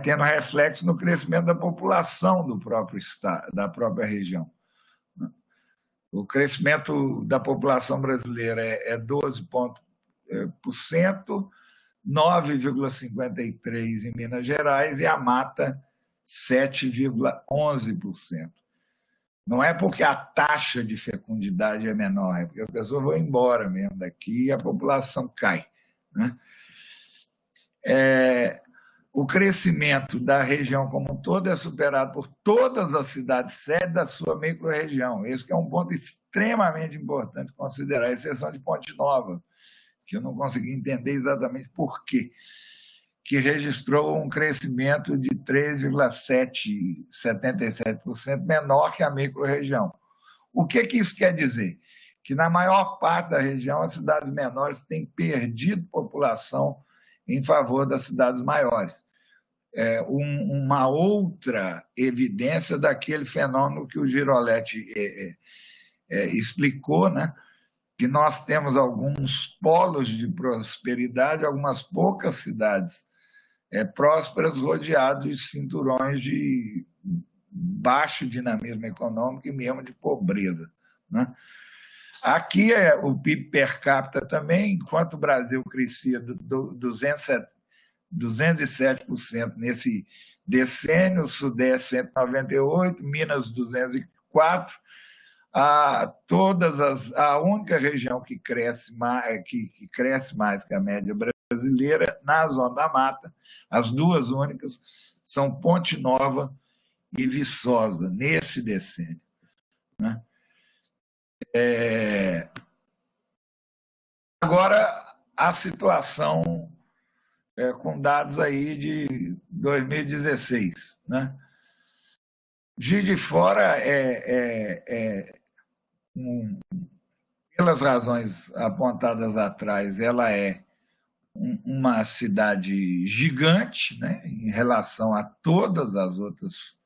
[SPEAKER 1] tendo reflexo no crescimento da população do próprio estado, da própria região. O crescimento da população brasileira é 12%, 9,53% em Minas Gerais e a mata 7,11%. Não é porque a taxa de fecundidade é menor, é porque as pessoas vão embora mesmo daqui e a população cai, né? O crescimento da região como um todo é superado por todas as cidades sede da sua microrregião. Esse é um ponto extremamente importante considerar, a exceção de Ponte Nova, que eu não consegui entender exatamente por quê, que registrou um crescimento de 3,77% menor que a microrregião. O que isso quer dizer? Que na maior parte da região as cidades menores têm perdido população em favor das cidades maiores. Uma outra evidência daquele fenômeno que o Giroletti explicou, né? Que nós temos alguns polos de prosperidade, algumas poucas cidades prósperas rodeados de cinturões de baixo dinamismo econômico e mesmo de pobreza, né? Aqui o PIB per capita também, enquanto o Brasil crescia 207% nesse decênio, o Sudeste 198%, Minas 204%, a única região que cresce mais que a média brasileira, na Zona da Mata, as duas únicas são Ponte Nova e Viçosa, nesse decênio, né? Agora, a situação com dados aí de 2016, né? Juiz de Fora pelas razões apontadas atrás, ela é uma cidade gigante, né, em relação a todas as outras,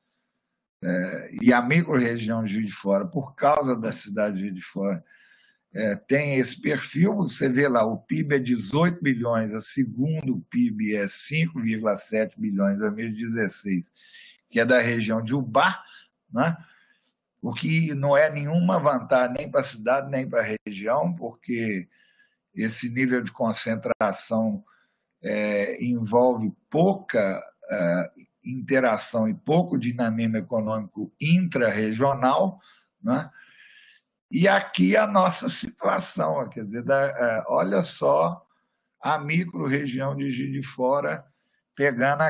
[SPEAKER 1] e a microrregião de Juiz de Fora, por causa da cidade de Juiz de Fora, tem esse perfil. Você vê lá, o PIB é 18 bilhões, a segundo PIB é 5,7 bilhões em 2016, que é da região de Ubá, né? o que não é nenhuma vantagem nem para a cidade nem para a região, porque esse nível de concentração envolve pouca interação e pouco dinamismo econômico intra-regional, né? E aqui a nossa situação, quer dizer, olha só a micro-região de Juiz de Fora pegando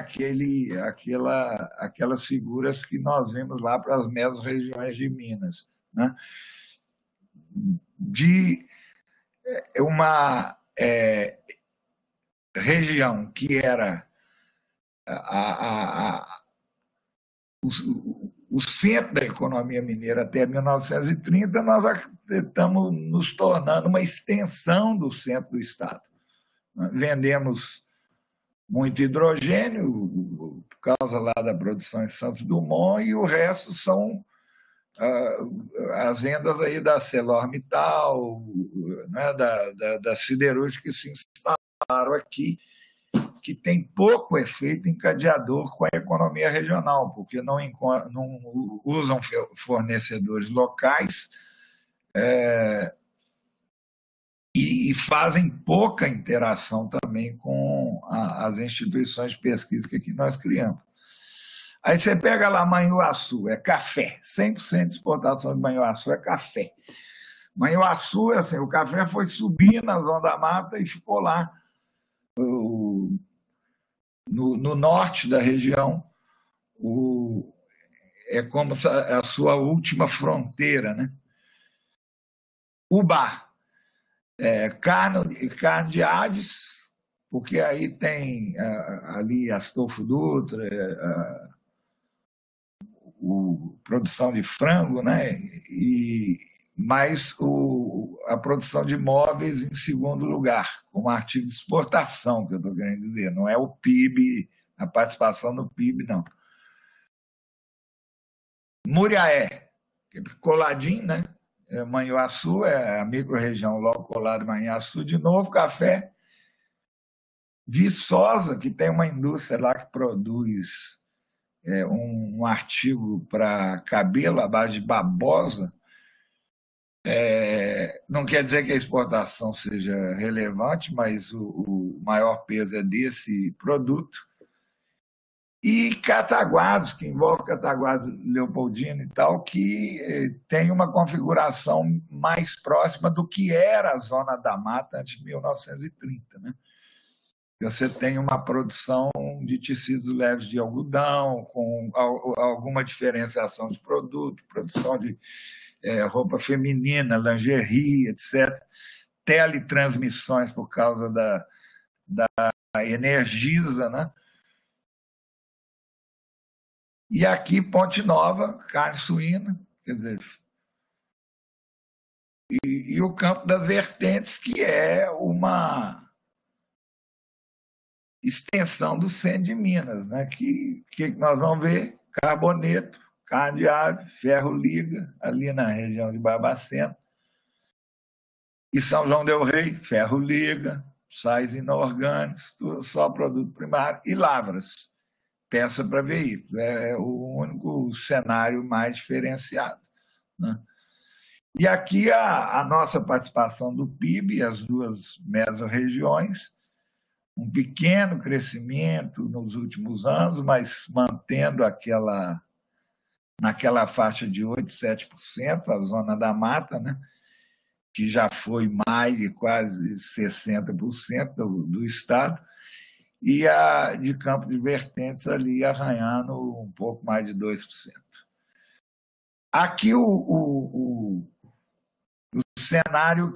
[SPEAKER 1] aquelas figuras que nós vimos lá para as mesorregiões de Minas, né? De uma região que era o centro da economia mineira até 1930, nós estamos nos tornando uma extensão do centro do Estado. Vendemos muito hidrogênio, por causa lá da produção em Santos Dumont, e o resto são as vendas aí da ArcelorMittal, né, da siderúrgica que se instalaram aqui, que tem pouco efeito encadeador com a economia regional, porque não usam fornecedores locais e fazem pouca interação também com as instituições de pesquisa que aqui nós criamos. Aí você pega lá Manhuaçu, é café, 100% de exportação de Manhuaçu é café. Manhuaçu, assim, o café foi subir na Zona da Mata e ficou lá no norte da região, é como a sua última fronteira, né? Ubá, carne de aves, porque aí tem ali Astolfo Dutra, produção de frango, né? Mas a produção de móveis em segundo lugar, como artigo de exportação, que eu estou querendo dizer, não é o PIB, a participação no PIB, não. Muriaé, coladinho, né? Manhuaçu é a micro-região logo colada de Manhuaçu, de novo café. Viçosa, que tem uma indústria lá que produz um artigo para cabelo à base de babosa. Não quer dizer que a exportação seja relevante, mas o maior peso é desse produto. E Cataguases, que envolve Cataguases Leopoldina e tal, que tem uma configuração mais próxima do que era a Zona da Mata antes de 1930, né? Você tem uma produção de tecidos leves de algodão, com alguma diferenciação de produto, produção de roupa feminina, lingerie, etc. Teletransmissões por causa da Energisa, né? E aqui, Ponte Nova, carne suína, quer dizer, e o Campo das Vertentes, que é uma extensão do centro de Minas, né? Que nós vamos ver? Carboneto, carne de ave, ferro-liga, ali na região de Barbacena. E São João del Rei, ferro-liga, sais inorgânicos, só produto primário, e lavras, peça para veículo. É o único cenário mais diferenciado, né? E aqui a nossa participação do PIB, as duas mesorregiões, um pequeno crescimento nos últimos anos, mas mantendo naquela faixa de 8%, 7%, a Zona da Mata, né? Que já foi mais de quase 60% do Estado, e a de Campo de Vertentes ali arranhando um pouco mais de 2%. Aqui o cenário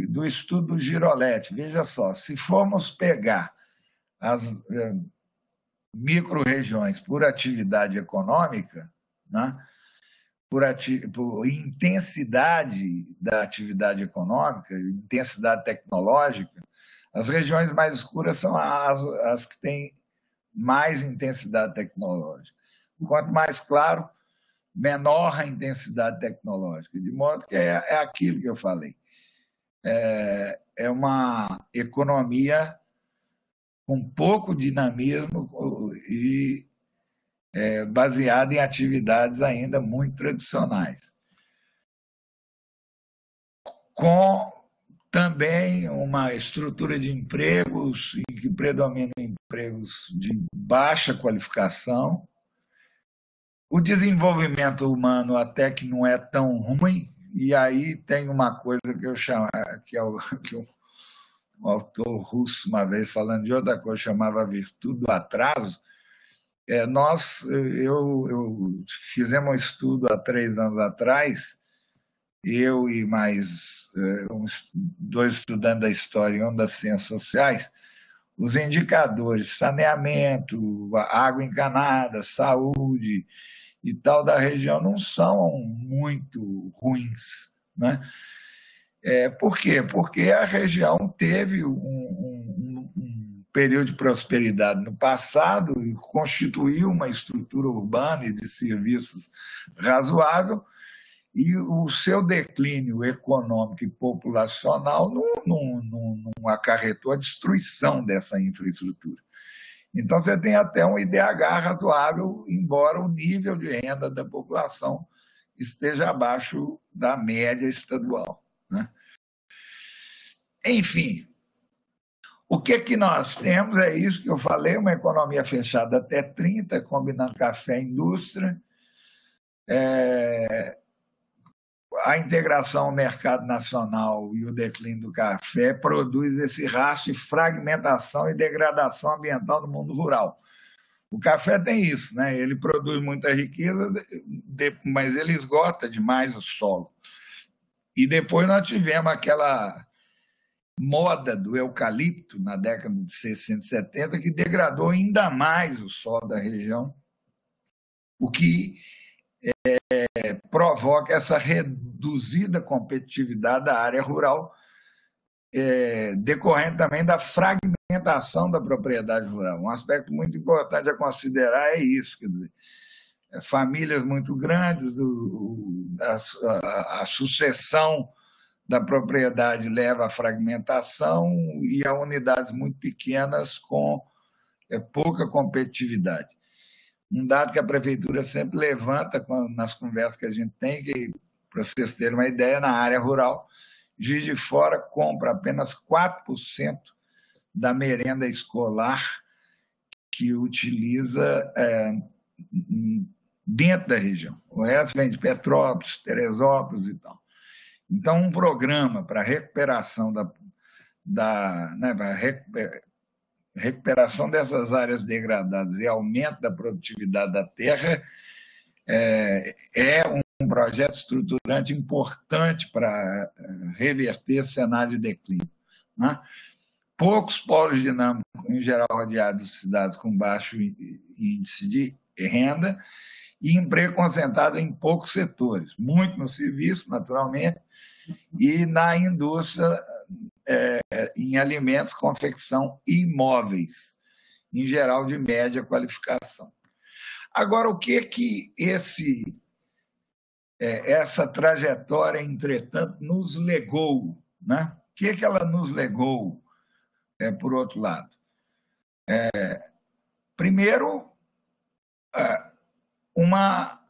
[SPEAKER 1] do estudo do Giroletti, veja só, se formos pegar as micro-regiões por atividade econômica, né, por intensidade da atividade econômica, intensidade tecnológica, as regiões mais escuras são as que têm mais intensidade tecnológica. Quanto mais claro, menor a intensidade tecnológica, de modo que é aquilo que eu falei. É uma economia com pouco dinamismo e baseada em atividades ainda muito tradicionais. com também uma estrutura de empregos em que predominam empregos de baixa qualificação, o desenvolvimento humano até que não é tão ruim, e aí tem uma coisa que eu chamo, que é que um autor russo, uma vez falando de outra coisa, chamava a virtude do atraso. Eu fizemos um estudo há 3 anos atrás, eu e mais uns 2 estudantes da história e um das ciências sociais, os indicadores, saneamento, água encanada, saúde e tal da região não são muito ruins, né? Por quê? Porque a região teve um período de prosperidade no passado e constituiu uma estrutura urbana e de serviços razoável, e o seu declínio econômico e populacional não acarretou a destruição dessa infraestrutura. Então, você tem até um IDH razoável, embora o nível de renda da população esteja abaixo da média estadual, né? Enfim, o que nós temos é isso que eu falei, uma economia fechada até 30, combinando café e indústria, a integração ao mercado nacional e o declínio do café produz esse rastro de fragmentação e degradação ambiental no mundo rural. O café tem isso, né? Ele produz muita riqueza, mas ele esgota demais o solo. E depois nós tivemos aquela moda do eucalipto na década de 60 e 70, que degradou ainda mais o solo da região, o que provoca essa reduzida competitividade da área rural, decorrente também da fragmentação da propriedade rural. Um aspecto muito importante a considerar é isso, quer dizer, famílias muito grandes, a sucessão da propriedade leva à fragmentação e a unidades muito pequenas com pouca competitividade. Um dado que a prefeitura sempre levanta nas conversas que a gente tem, que, para vocês terem uma ideia, na área rural, Juiz de Fora compra apenas 4% da merenda escolar que utiliza dentro da região. O resto vem de Petrópolis, Teresópolis e tal. Então, um programa para recuperação recuperação dessas áreas degradadas e aumento da produtividade da terra é um projeto estruturante importante para reverter esse cenário de declínio, né? Poucos polos dinâmicos, em geral rodeados de cidades com baixo índice de renda e emprego concentrado em poucos setores, muito no serviço, naturalmente, e na indústria, em alimentos, confecção e imóveis, em geral de média qualificação. Agora, o que essa trajetória, entretanto, nos legou, né? O que ela nos legou, por outro lado? Primeiro, uma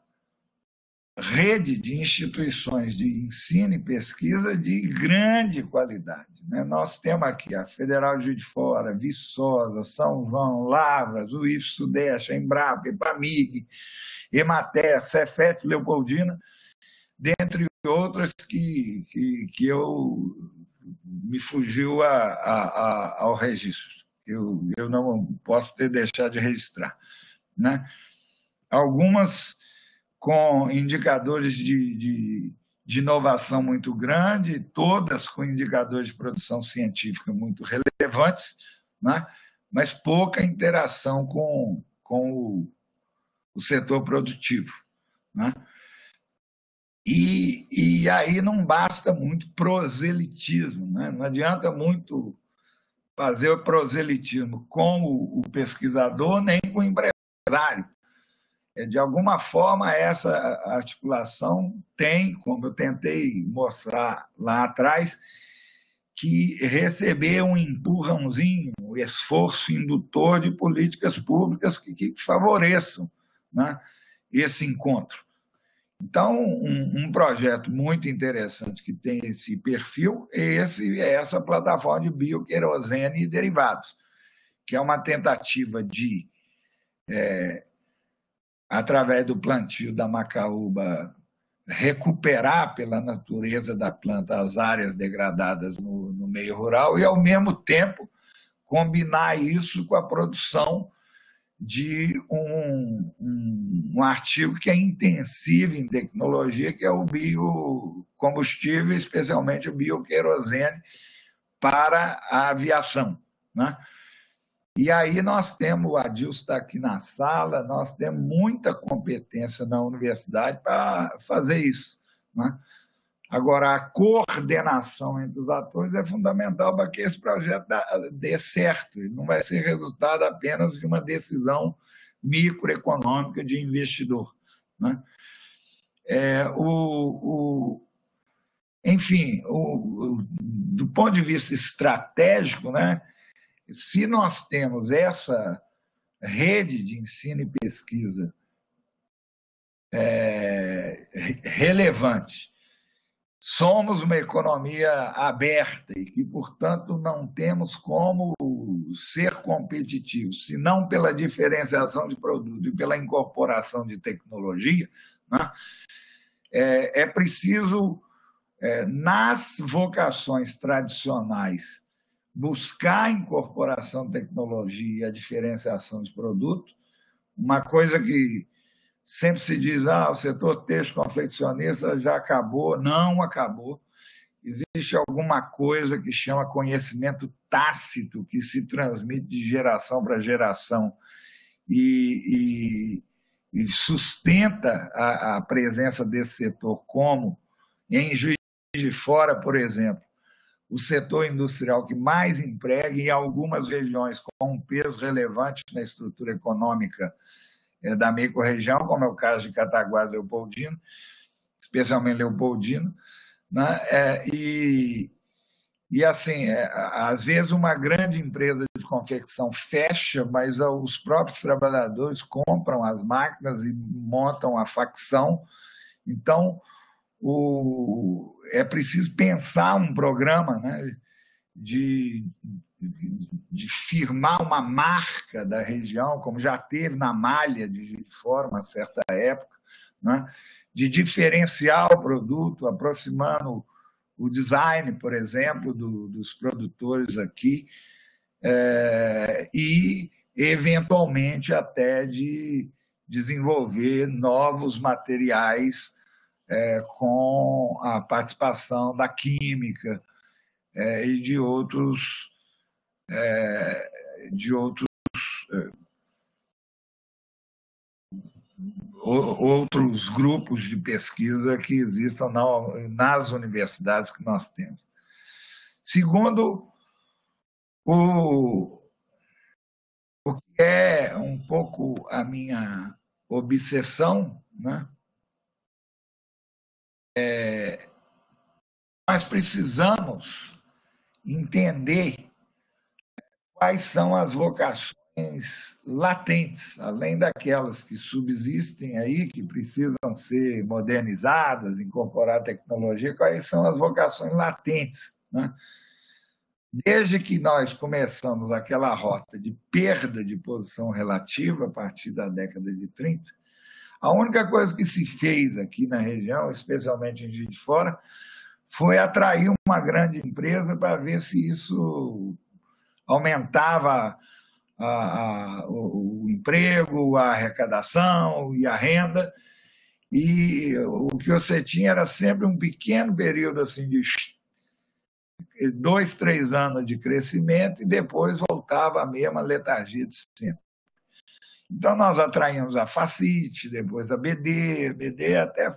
[SPEAKER 1] rede de instituições de ensino e pesquisa de grande qualidade, né? Nós temos aqui a Federal de Juiz de Fora, Viçosa, São João, Lavras, o IF-Sudeste, a Embrapa, EPAMIG, Emater, Cefet, Leopoldina, dentre outras que me fugiu ao registro. Eu não posso ter deixado de registrar, né? Algumas com indicadores de inovação muito grande, todas com indicadores de produção científica muito relevantes, né? Mas pouca interação com o setor produtivo, né? E aí não basta muito proselitismo, né? Não adianta muito fazer o proselitismo com o pesquisador nem com o empresário. De alguma forma, essa articulação tem, como eu tentei mostrar lá atrás, que receber um empurrãozinho, um esforço indutor de políticas públicas que favoreçam, né, esse encontro. Então, um projeto muito interessante que tem esse perfil é essa plataforma de bioquerosene e derivados, que é uma tentativa de, através do plantio da macaúba, recuperar pela natureza da planta as áreas degradadas no meio rural e, ao mesmo tempo, combinar isso com a produção de um artigo que é intensivo em tecnologia, que é o biocombustível, especialmente o bioquerosene, para a aviação, né? E aí nós temos, o Adilson está aqui na sala, nós temos muita competência na universidade para fazer isso, né? Agora, a coordenação entre os atores é fundamental para que esse projeto dê certo. Ele não vai ser resultado apenas de uma decisão microeconômica de investidor, né? Enfim, do ponto de vista estratégico, né, se nós temos essa rede de ensino e pesquisa relevante, somos uma economia aberta e que, portanto, não temos como ser competitivos, se não pela diferenciação de produto e pela incorporação de tecnologia, né? É preciso, nas vocações tradicionais, buscar a incorporação de tecnologia e a diferenciação de produto. Uma coisa que sempre se diz, o setor têxtil confeccionista já acabou. Não acabou. Existe alguma coisa que chama conhecimento tácito, que se transmite de geração para geração e sustenta a presença desse setor, como em Juiz de Fora, por exemplo, o setor industrial que mais emprega em algumas regiões com um peso relevante na estrutura econômica da microrregião, como é o caso de Cataguás e Leopoldina, especialmente Leopoldina, né? Assim, às vezes uma grande empresa de confecção fecha, mas os próprios trabalhadores compram as máquinas e montam a facção. Então, é preciso pensar um programa, né, de firmar uma marca da região, como já teve na malha de Fora, uma certa época, né, de diferenciar o produto, aproximando o design, por exemplo, dos produtores aqui, e, eventualmente, até de desenvolver novos materiais com a participação da química e de outros outros grupos de pesquisa que existam nas universidades que nós temos. Segundo, o que é um pouco a minha obsessão, né? Nós precisamos entender quais são as vocações latentes, além daquelas que subsistem aí, que precisam ser modernizadas, incorporar tecnologia, quais são as vocações latentes, né? Desde que nós começamos aquela rota de perda de posição relativa a partir da década de 30, a única coisa que se fez aqui na região, especialmente em Juiz de Fora, foi atrair uma grande empresa para ver se isso aumentava o emprego, a arrecadação e a renda. E o que você tinha era sempre um pequeno período assim, de 2, 3 anos de crescimento e depois voltava a mesma letargia de sempre. Então, nós atraímos a Facit, depois a BD. A BD até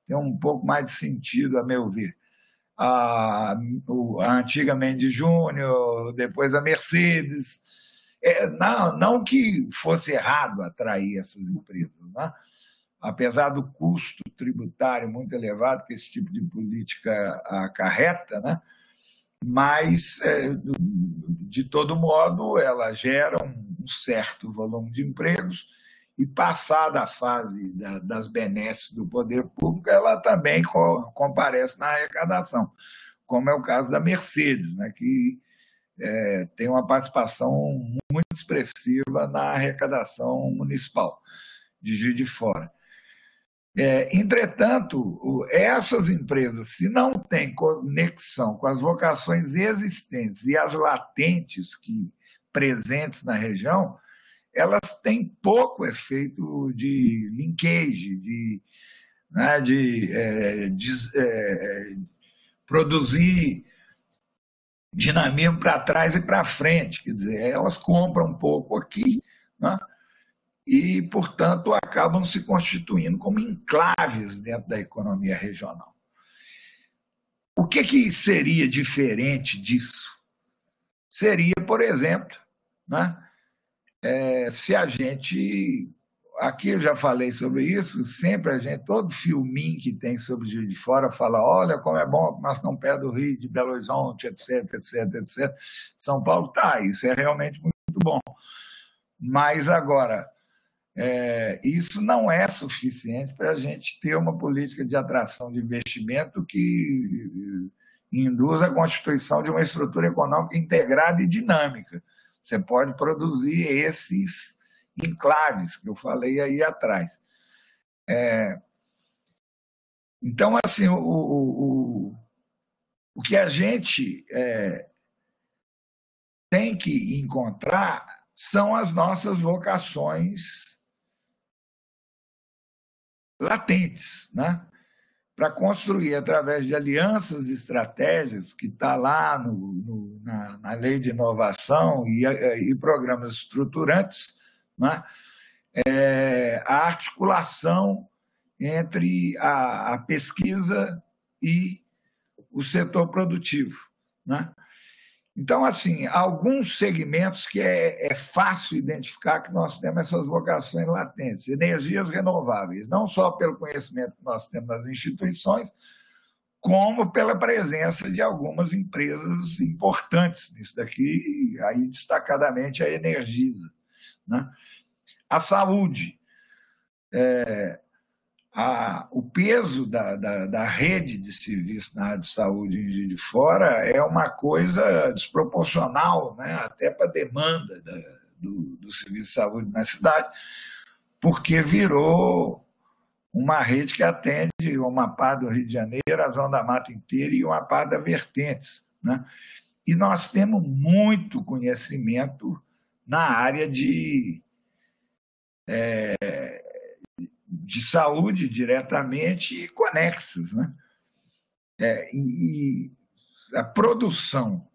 [SPEAKER 1] tem um pouco mais de sentido, a meu ver. A antiga Mendes Júnior, depois a Mercedes. Não que fosse errado atrair essas empresas, né? Apesar do custo tributário muito elevado que esse tipo de política acarreta, né? Mas, de todo modo, ela gera um certo volume de empregos e passada a fase das benesses do poder público, ela também comparece na arrecadação, como é o caso da Mercedes, né, que tem uma participação muito expressiva na arrecadação municipal de Juiz de Fora. Entretanto, essas empresas, se não têm conexão com as vocações existentes e as latentes presentes na região, elas têm pouco efeito de linkage, de produzir dinamismo para trás e para frente. Quer dizer, elas compram um pouco aqui, né? E, portanto, acabam se constituindo como enclaves dentro da economia regional. O que seria diferente disso? Seria, por exemplo, né, se a gente... Aqui eu já falei sobre isso, sempre todo filminho que tem sobre Juiz de Fora fala, olha como é bom que nós estamos perto do Rio, de Belo Horizonte, etc, etc, etc. São Paulo isso é realmente muito bom. Mas agora... isso não é suficiente para a gente ter uma política de atração de investimento que induz a constituição de uma estrutura econômica integrada e dinâmica. Você pode produzir esses enclaves que eu falei aí atrás. Então, assim, o que a gente tem que encontrar são as nossas vocações latentes, né? Para construir, através de alianças estratégicas, que está lá na lei de inovação e programas estruturantes, né? A articulação entre a pesquisa e o setor produtivo, né? Então, assim, alguns segmentos que é fácil identificar que nós temos essas vocações latentes, energias renováveis, não só pelo conhecimento que nós temos nas instituições, como pela presença de algumas empresas importantes nisso daqui, aí destacadamente a Energisa, né? A saúde, o peso da rede de serviço na área de saúde em Juiz de Fora é uma coisa desproporcional, né, até para a demanda do serviço de saúde na cidade, porque virou uma rede que atende uma parte do Rio de Janeiro, a Zona da Mata inteira e uma parte da Vertentes, né? E nós temos muito conhecimento na área de saúde diretamente e conexas, né? E a produção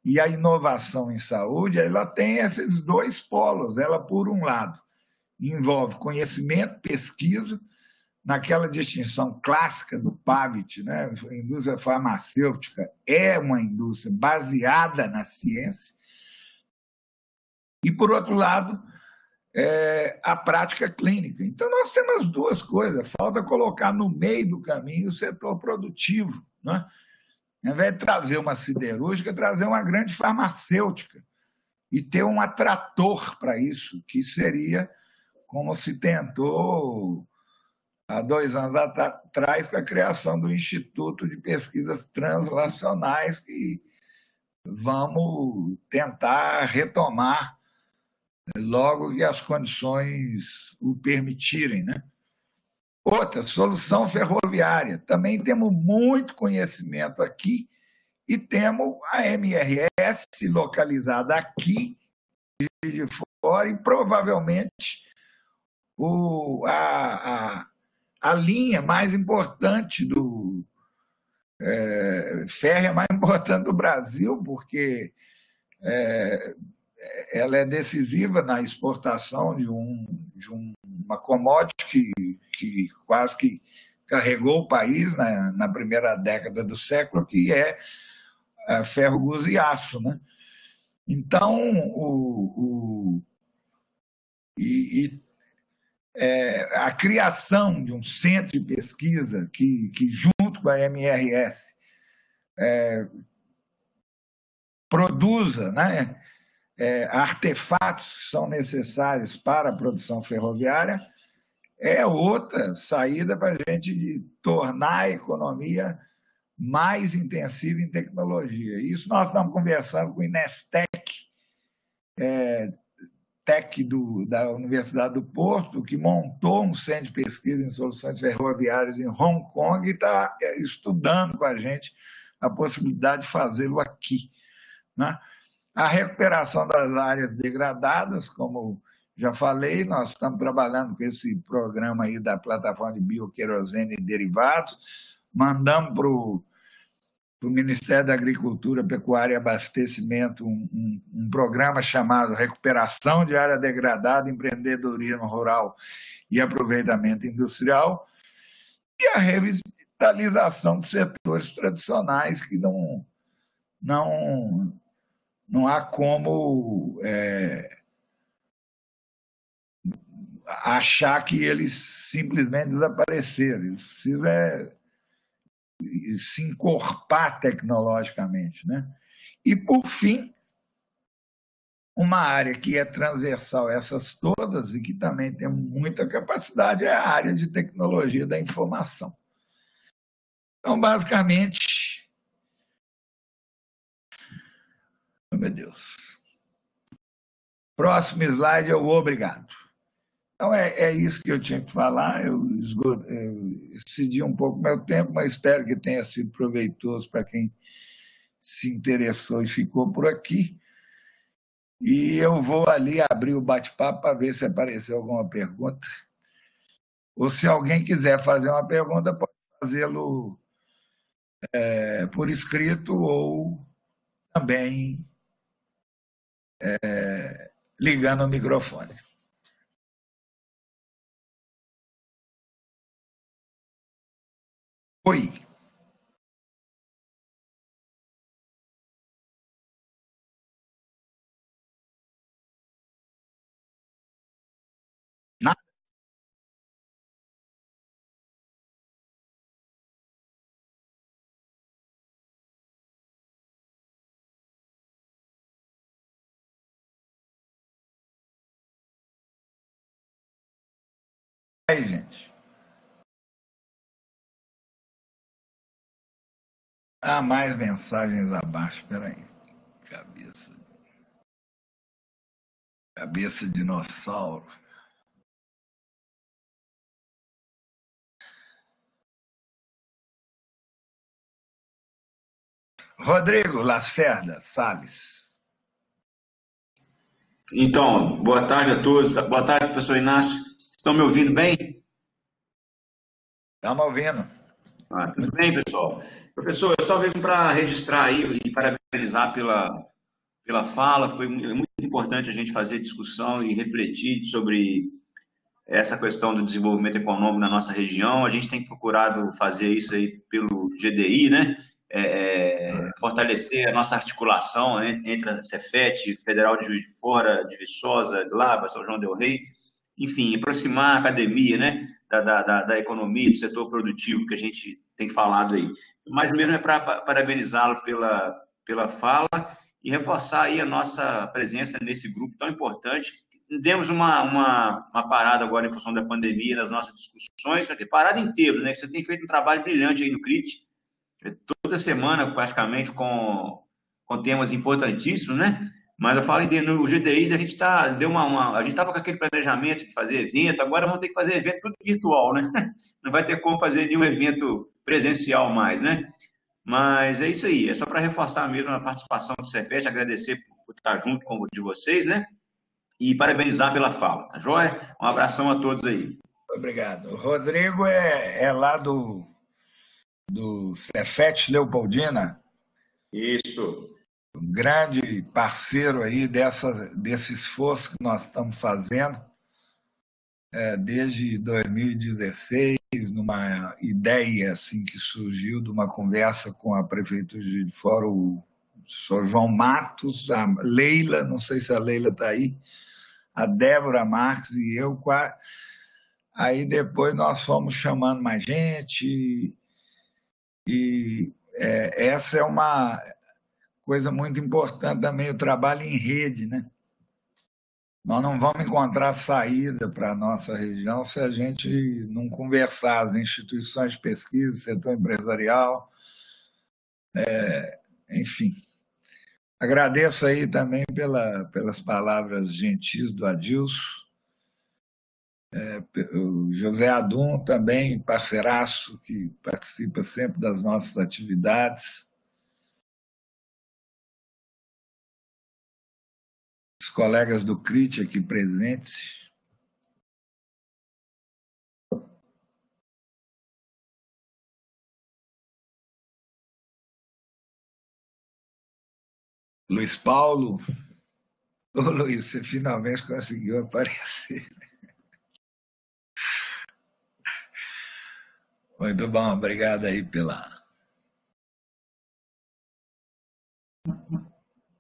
[SPEAKER 1] e a inovação em saúde, ela tem esses dois polos. Ela, por um lado, envolve conhecimento, pesquisa, naquela distinção clássica do Pavitt, né? A indústria farmacêutica é uma indústria baseada na ciência. E, por outro lado, a prática clínica. Então, nós temos as duas coisas. Falta colocar no meio do caminho o setor produtivo, né? Ao invés de trazer uma siderúrgica, trazer uma grande farmacêutica e ter um atrator para isso, que seria como se tentou há 2 anos atrás com a criação do Instituto de Pesquisas Translacionais, que vamos tentar retomar logo que as condições o permitirem, né? Outra, solução ferroviária. Também temos muito conhecimento aqui e temos a MRS localizada aqui de fora e provavelmente a linha mais importante férrea mais importante do Brasil, porque ela é decisiva na exportação de uma commodity que quase que carregou o país na primeira década do século, que é ferro, gules e aço, né? Então, a criação de um centro de pesquisa que junto com a MRS, produza, né, artefatos que são necessários para a produção ferroviária, é outra saída para a gente tornar a economia mais intensiva em tecnologia. Isso nós estamos conversando com o Inestec, da Universidade do Porto, que montou um centro de pesquisa em soluções ferroviárias em Hong Kong e está estudando com a gente a possibilidade de fazê-lo aqui, né? A recuperação das áreas degradadas, como já falei, nós estamos trabalhando com esse programa aí da plataforma de bioquerosene e derivados, mandamos para o Ministério da Agricultura, Pecuária e Abastecimento um programa chamado Recuperação de Área Degradada, Empreendedorismo Rural e Aproveitamento Industrial, e a revitalização de setores tradicionais que não há como achar que eles simplesmente desapareceram. Eles precisam se encorpar tecnologicamente, né? E, por fim, uma área que é transversal a essas todas e que também tem muita capacidade é a área de tecnologia da informação. Então, basicamente... Oh, meu Deus. Próximo slide é o obrigado. Então, é isso que eu tinha que falar. Eu excedi um pouco meu tempo, mas espero que tenha sido proveitoso para quem se interessou e ficou por aqui. E eu vou ali abrir o bate-papo para ver se apareceu alguma pergunta. Ou se alguém quiser fazer uma pergunta, pode fazê-lo por escrito ou também ligando o microfone. Oi. Nada? Aí, gente. Há mais mensagens abaixo. Espera aí. Cabeça de dinossauro. Rodrigo Lacerda Salles.
[SPEAKER 2] Então, boa tarde a todos. Boa tarde, professor Inácio. Estão me ouvindo bem?
[SPEAKER 1] Estamos ouvindo.
[SPEAKER 2] Tudo bem, pessoal. Professor, eu só mesmo para registrar aí e parabenizar pela fala. Foi muito importante a gente fazer discussão e refletir sobre essa questão do desenvolvimento econômico na nossa região. A gente tem procurado fazer isso aí pelo GDI, né? Fortalecer a nossa articulação, né, entre a Cefet, Federal de Juiz de Fora, de Viçosa, Glaba, São João del Rei, enfim, aproximar a academia, né, da economia, do setor produtivo que a gente tem falado aí. Mas mesmo é para parabenizá-lo pela fala e reforçar aí a nossa presença nesse grupo tão importante. Demos uma parada agora em função da pandemia nas nossas discussões, parada inteira, né? Você tem feito um trabalho brilhante aí no CRIT, toda semana praticamente com temas importantíssimos, né? Mas eu falo no GDI, a gente a gente estava com aquele planejamento de fazer evento, agora vamos ter que fazer evento tudo virtual, né? Não vai ter como fazer nenhum evento presencial mais, né? Mas é isso aí, é só para reforçar mesmo a participação do Cefet, agradecer por estar junto com de vocês, né? E parabenizar pela fala, tá joia? Um abração a todos aí.
[SPEAKER 1] Obrigado. O Rodrigo é lá do Cefet Leopoldina.
[SPEAKER 2] Isso.
[SPEAKER 1] Um grande parceiro aí desse esforço que nós estamos fazendo desde 2016, numa ideia assim que surgiu de uma conversa com a Prefeitura de Fora, o Sr. João Matos, a Leila, não sei se a Leila está aí, a Débora Marques e eu. Aí depois nós fomos chamando mais gente e essa é uma... coisa muito importante também, o trabalho em rede, né? Nós não vamos encontrar saída para a nossa região se a gente não conversar, as instituições de pesquisa, setor empresarial, enfim. Agradeço aí também pelas palavras gentis do Adilson. O José Adum também, parceiraço, que participa sempre das nossas atividades. Os colegas do CRIT aqui presentes. Luiz Paulo. Ô, Luiz, você finalmente conseguiu aparecer. Muito bom, obrigado aí pela...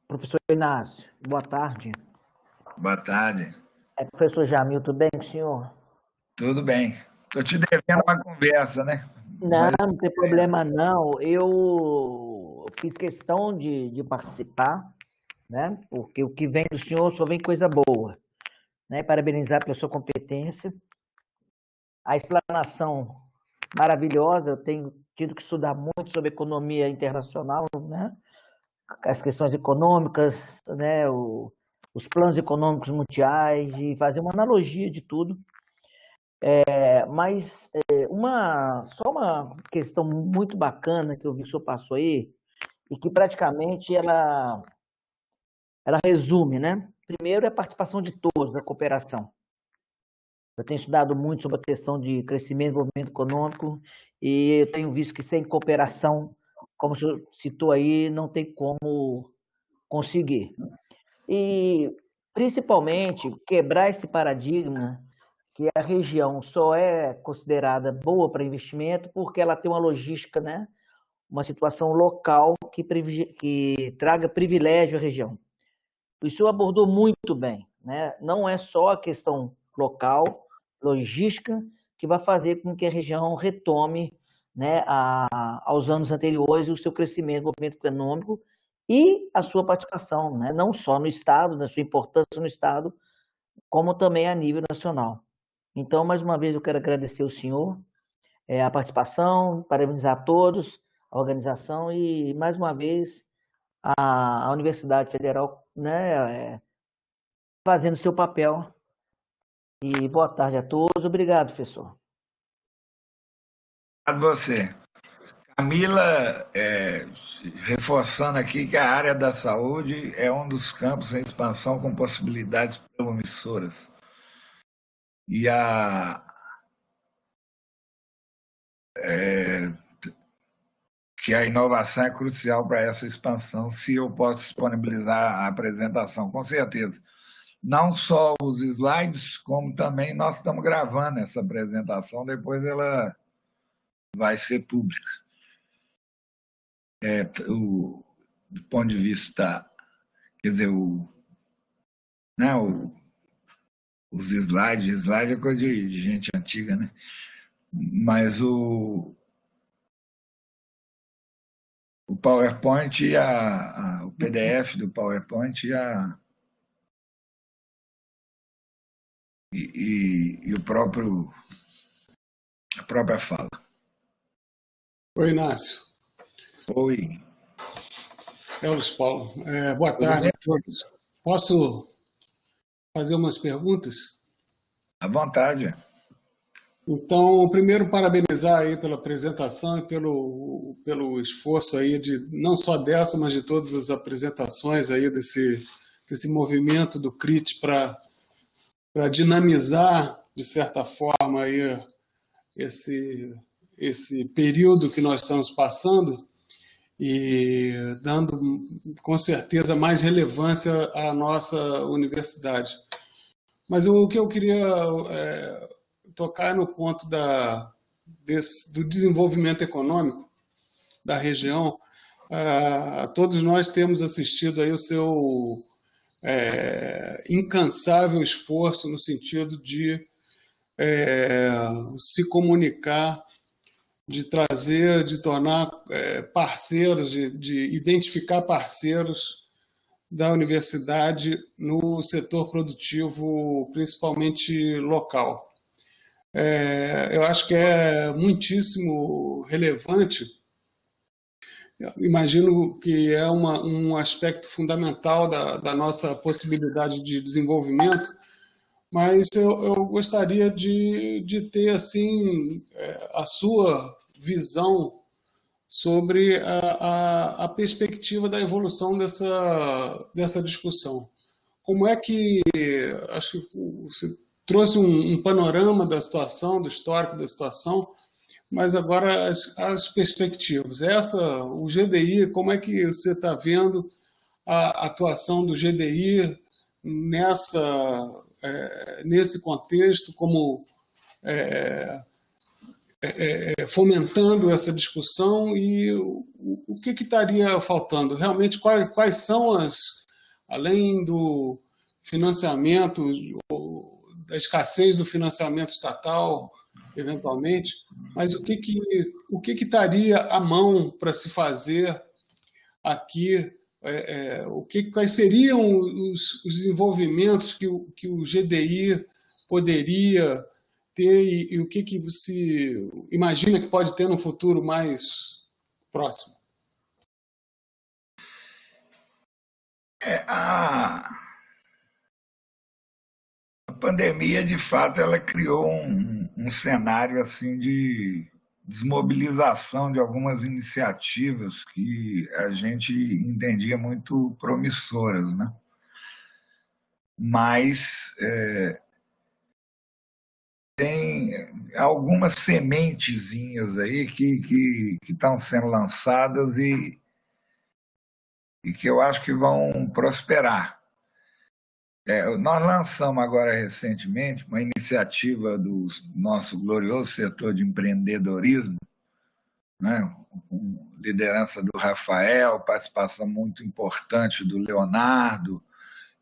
[SPEAKER 3] Professor Inácio, boa tarde.
[SPEAKER 1] Boa tarde.
[SPEAKER 3] Professor Jamil, tudo bem com o senhor?
[SPEAKER 1] Tudo bem. Estou te devendo uma conversa, né?
[SPEAKER 3] Não tem problema não. Eu fiz questão de participar, né? Porque o que vem do senhor só vem coisa boa. Né? Parabenizar pela sua competência. A explanação maravilhosa, eu tenho tido que estudar muito sobre economia internacional, né? As questões econômicas, né? Os planos econômicos mundiais, e fazer uma analogia de tudo. Mas só uma questão muito bacana que eu vi que o senhor passou aí, e que praticamente ela resume, né? Primeiro é a participação de todos na cooperação. Eu tenho estudado muito sobre a questão de crescimento e desenvolvimento econômico, e eu tenho visto que sem cooperação, como o senhor citou aí, não tem como conseguir. E, principalmente, quebrar esse paradigma que a região só é considerada boa para investimento porque ela tem uma logística, né? Uma situação local que traga privilégio à região. O senhor abordou muito bem, né? Não é só a questão local, logística, que vai fazer com que a região retome, né, aos anos anteriores o seu crescimento, desenvolvimento econômico e a sua participação, né? Não só no Estado, na sua importância no Estado, como também a nível nacional. Então, mais uma vez, eu quero agradecer ao senhor, a participação, parabenizar a todos, a organização e, mais uma vez, a Universidade Federal, né, fazendo seu papel. E boa tarde a todos. Obrigado, professor.
[SPEAKER 1] Obrigado a você. Camila, reforçando aqui que a área da saúde é um dos campos em expansão com possibilidades promissoras. E que a inovação é crucial para essa expansão, se eu posso disponibilizar a apresentação, com certeza. Não só os slides, como também nós estamos gravando essa apresentação, depois ela vai ser pública. Do ponto de vista, quer dizer, os slides é coisa de gente antiga, né? Mas o PowerPoint e o PDF do PowerPoint e a própria fala.
[SPEAKER 4] Oi, Inácio.
[SPEAKER 1] Oi.
[SPEAKER 4] Luiz Paulo. Boa tarde a todos. Posso fazer umas perguntas?
[SPEAKER 1] À vontade.
[SPEAKER 4] Então, primeiro, parabenizar aí pela apresentação e pelo esforço aí não só dessa, mas de todas as apresentações aí desse movimento do CRIT para dinamizar, de certa forma, aí esse período que nós estamos passando e dando, com certeza, mais relevância à nossa universidade. Mas o que eu queria tocar no ponto do desenvolvimento econômico da região. Todos nós temos assistido aí o seu incansável esforço no sentido de se comunicar de trazer, de tornar parceiros, de identificar parceiros da universidade no setor produtivo, principalmente local. Eu acho que é muitíssimo relevante. Eu imagino que é um aspecto fundamental da nossa possibilidade de desenvolvimento, mas eu gostaria de ter assim a sua visão sobre a perspectiva da evolução dessa discussão. Como é que, acho que você trouxe um panorama da situação, do histórico da situação, mas agora as perspectivas. O GDI, como é que você está vendo a atuação do GDI nesse contexto, como fomentando essa discussão, e o que estaria faltando? Realmente, quais são além do financiamento, da escassez do financiamento estatal, eventualmente, mas o que estaria à mão para se fazer aqui? Quais seriam os desenvolvimentos que o GDI poderia ter e o que se imagina que pode ter no futuro mais próximo?
[SPEAKER 1] A pandemia, de fato, ela criou um cenário assim de desmobilização de algumas iniciativas que a gente entendia muito promissoras, né? Mas tem algumas sementezinhas aí que estão sendo lançadas e que eu acho que vão prosperar. Nós lançamos agora recentemente uma iniciativa do nosso glorioso setor de empreendedorismo, né, com liderança do Rafael, participação muito importante do Leonardo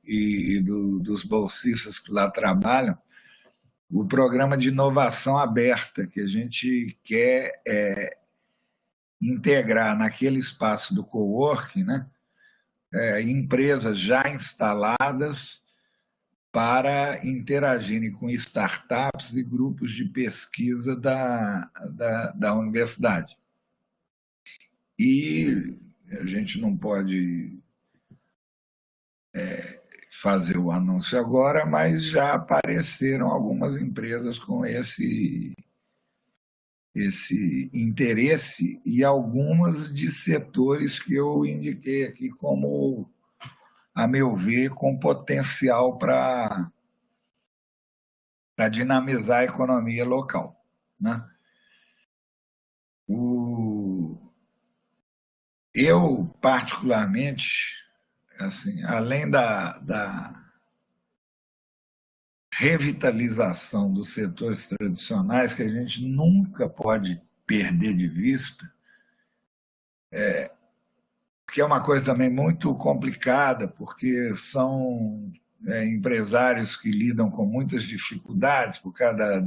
[SPEAKER 1] e dos bolsistas que lá trabalham, o programa de inovação aberta, que a gente quer integrar naquele espaço do coworking, né, empresas já instaladas para interagirem com startups e grupos de pesquisa da universidade. E a gente não pode fazer o anúncio agora, mas já apareceram algumas empresas com esse interesse, e algumas de setores que eu indiquei aqui como, a meu ver, com potencial para dinamizar a economia local, né? Eu, particularmente, assim, além da revitalização dos setores tradicionais, que a gente nunca pode perder de vista, que é uma coisa também muito complicada, porque são empresários que lidam com muitas dificuldades por causa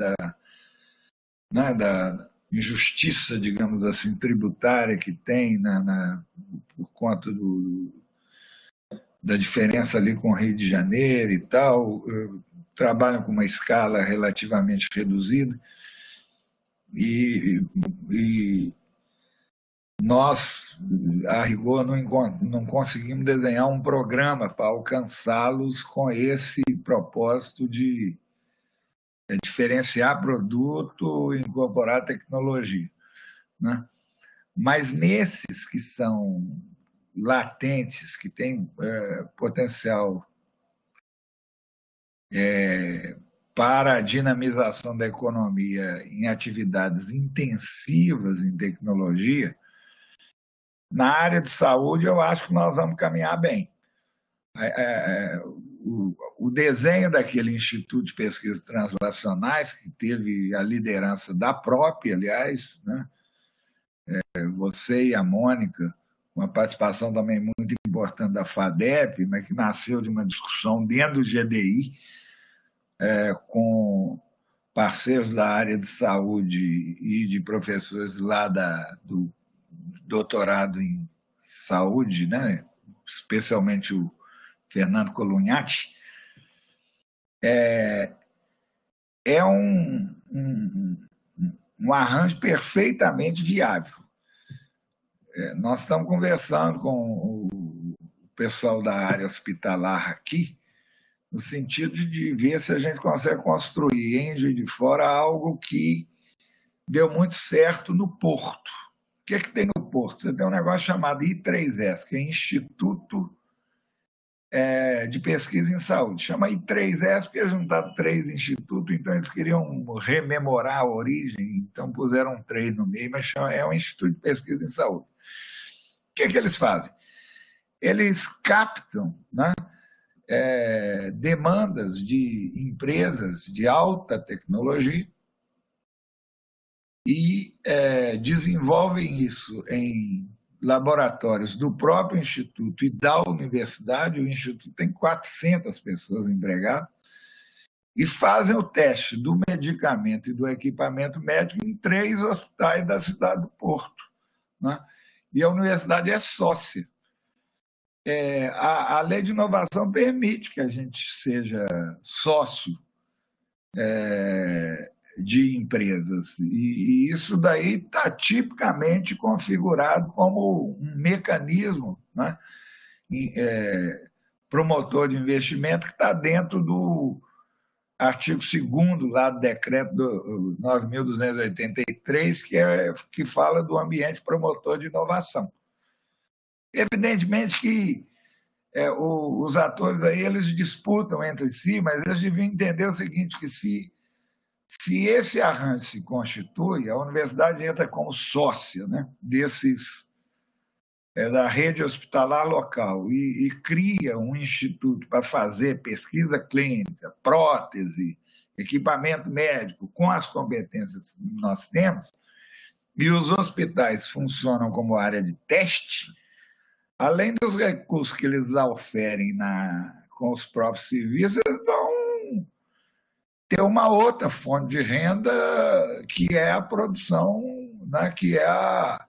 [SPEAKER 1] da injustiça, digamos assim, tributária que tem por conta da diferença ali com o Rio de Janeiro e tal. Trabalham com uma escala relativamente reduzida e nós, a rigor, não conseguimos desenhar um programa para alcançá-los com esse propósito de diferenciar produto e incorporar tecnologia, né? Mas nesses que são latentes, que têm potencial para a dinamização da economia em atividades intensivas em tecnologia, na área de saúde eu acho que nós vamos caminhar bem. O desenho daquele Instituto de Pesquisas Translacionais, que teve a liderança da própria, aliás, né? Você e a Mônica, uma participação também muito importante da FADEP, mas que nasceu de uma discussão dentro do GDI, com parceiros da área de saúde e de professores lá do doutorado em saúde, né? Especialmente o Fernando Colugnati, é um arranjo perfeitamente viável. Nós estamos conversando com o pessoal da área hospitalar aqui, no sentido de ver se a gente consegue construir em Juiz de Fora algo que deu muito certo no Porto. O que tem no Porto? Você tem um negócio chamado I3S, que é Instituto de Pesquisa em Saúde. Chama I3S porque eles juntaram 3 institutos, então eles queriam rememorar a origem, então puseram 3 no meio, mas é um Instituto de Pesquisa em Saúde. O que eles fazem? Eles captam, né, demandas de empresas de alta tecnologia e desenvolvem isso em laboratórios do próprio Instituto e da universidade. O Instituto tem 400 pessoas empregadas e fazem o teste do medicamento e do equipamento médico em 3 hospitais da cidade do Porto, né? E a universidade é sócia. A lei de inovação permite que a gente seja sócio de empresas, e isso daí está tipicamente configurado como um mecanismo, né, promotor de investimento, que está dentro do artigo 2º lá do decreto 9.283, que fala do ambiente promotor de inovação. Evidentemente que os atores aí, eles disputam entre si, mas eles deviam entender o seguinte, que se esse arranjo se constitui, a universidade entra como sócia, né, da rede hospitalar local e cria um instituto para fazer pesquisa clínica, prótese, equipamento médico, com as competências que nós temos, e os hospitais funcionam como área de teste. Além dos recursos que eles oferem com os próprios serviços, eles vão ter uma outra fonte de renda, que é a produção, né, que é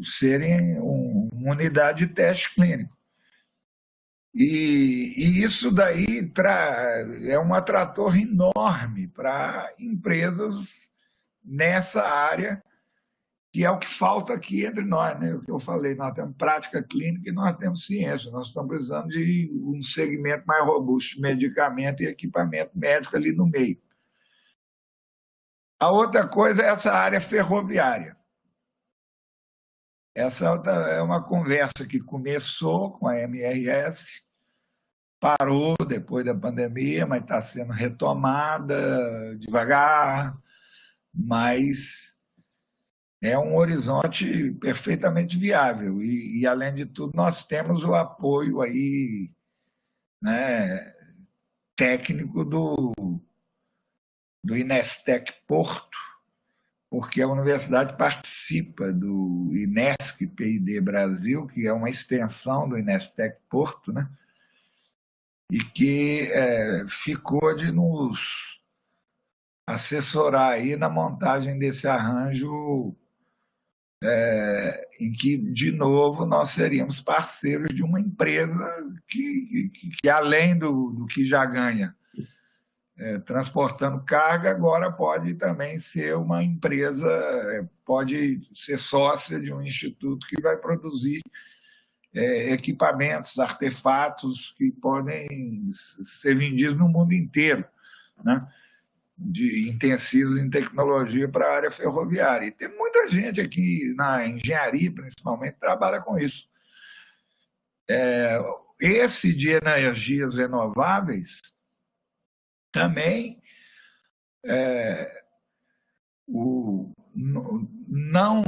[SPEAKER 1] serem uma unidade de teste clínico. E isso daí é um atrator enorme para empresas nessa área, que é o que falta aqui entre nós, né? O que eu falei, nós temos prática clínica e nós temos ciência. Nós estamos precisando de um segmento mais robusto de medicamento e equipamento médico ali no meio. A outra coisa é essa área ferroviária. Essa é uma conversa que começou com a MRS, parou depois da pandemia, mas está sendo retomada devagar, mas é um horizonte perfeitamente viável. E, além de tudo, nós temos o apoio aí, né, técnico do Inestec Porto, porque a universidade participa do Inesc P&D Brasil, que é uma extensão do Inestec Porto, né, e que ficou de nos assessorar aí na montagem desse arranjo, em que, de novo, nós seríamos parceiros de uma empresa que além do que já ganha transportando carga, agora pode também ser uma empresa, pode ser sócia de um instituto que vai produzir equipamentos, artefatos que podem ser vendidos no mundo inteiro, né, de intensivos em tecnologia para a área ferroviária. E tem muita gente aqui na engenharia, principalmente, que trabalha com isso. Esse de energias renováveis também não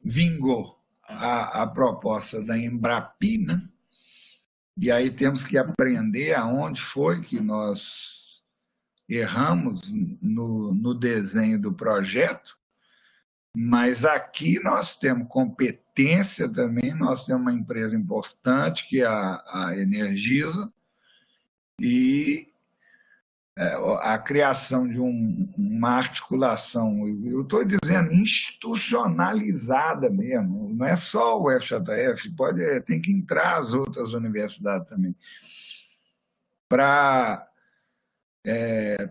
[SPEAKER 1] vingou a proposta da Embrapi, né? E aí temos que aprender aonde foi que nós erramos no desenho do projeto, mas aqui nós temos competência também, nós temos uma empresa importante, que é a Energisa, e a criação de uma articulação, eu estou dizendo institucionalizada mesmo, não é só o FJF, tem que entrar as outras universidades também, para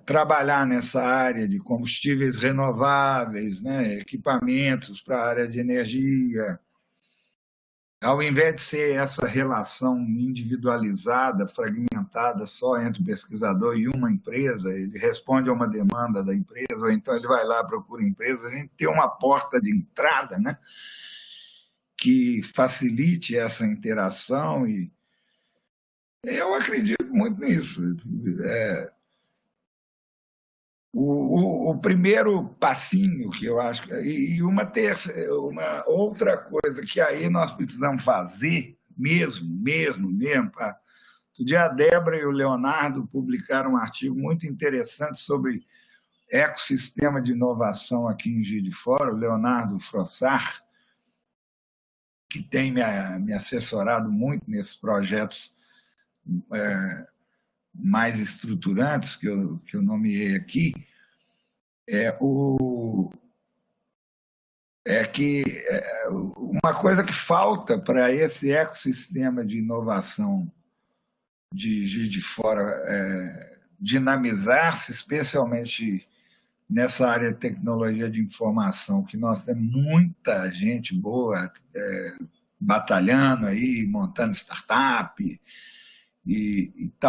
[SPEAKER 1] trabalhar nessa área de combustíveis renováveis, né, equipamentos para a área de energia, ao invés de ser essa relação individualizada, fragmentada só entre o pesquisador e uma empresa, ele responde a uma demanda da empresa, ou então ele vai lá, procura empresa, a gente tem uma porta de entrada, né, que facilite essa interação, e eu acredito muito nisso. O primeiro passinho que eu acho, e uma outra coisa que aí nós precisamos fazer mesmo. Outro dia a Débora e o Leonardo publicaram um artigo muito interessante sobre ecossistema de inovação aqui em Juiz de Fora, o Leonardo Frossard, que tem me assessorado muito nesses projetos mais estruturantes que eu nomeei aqui, que uma coisa que falta para esse ecossistema de inovação de Juiz de Fora dinamizar-se, especialmente nessa área de tecnologia de informação, que nós temos muita gente boa batalhando aí, montando startup e tal.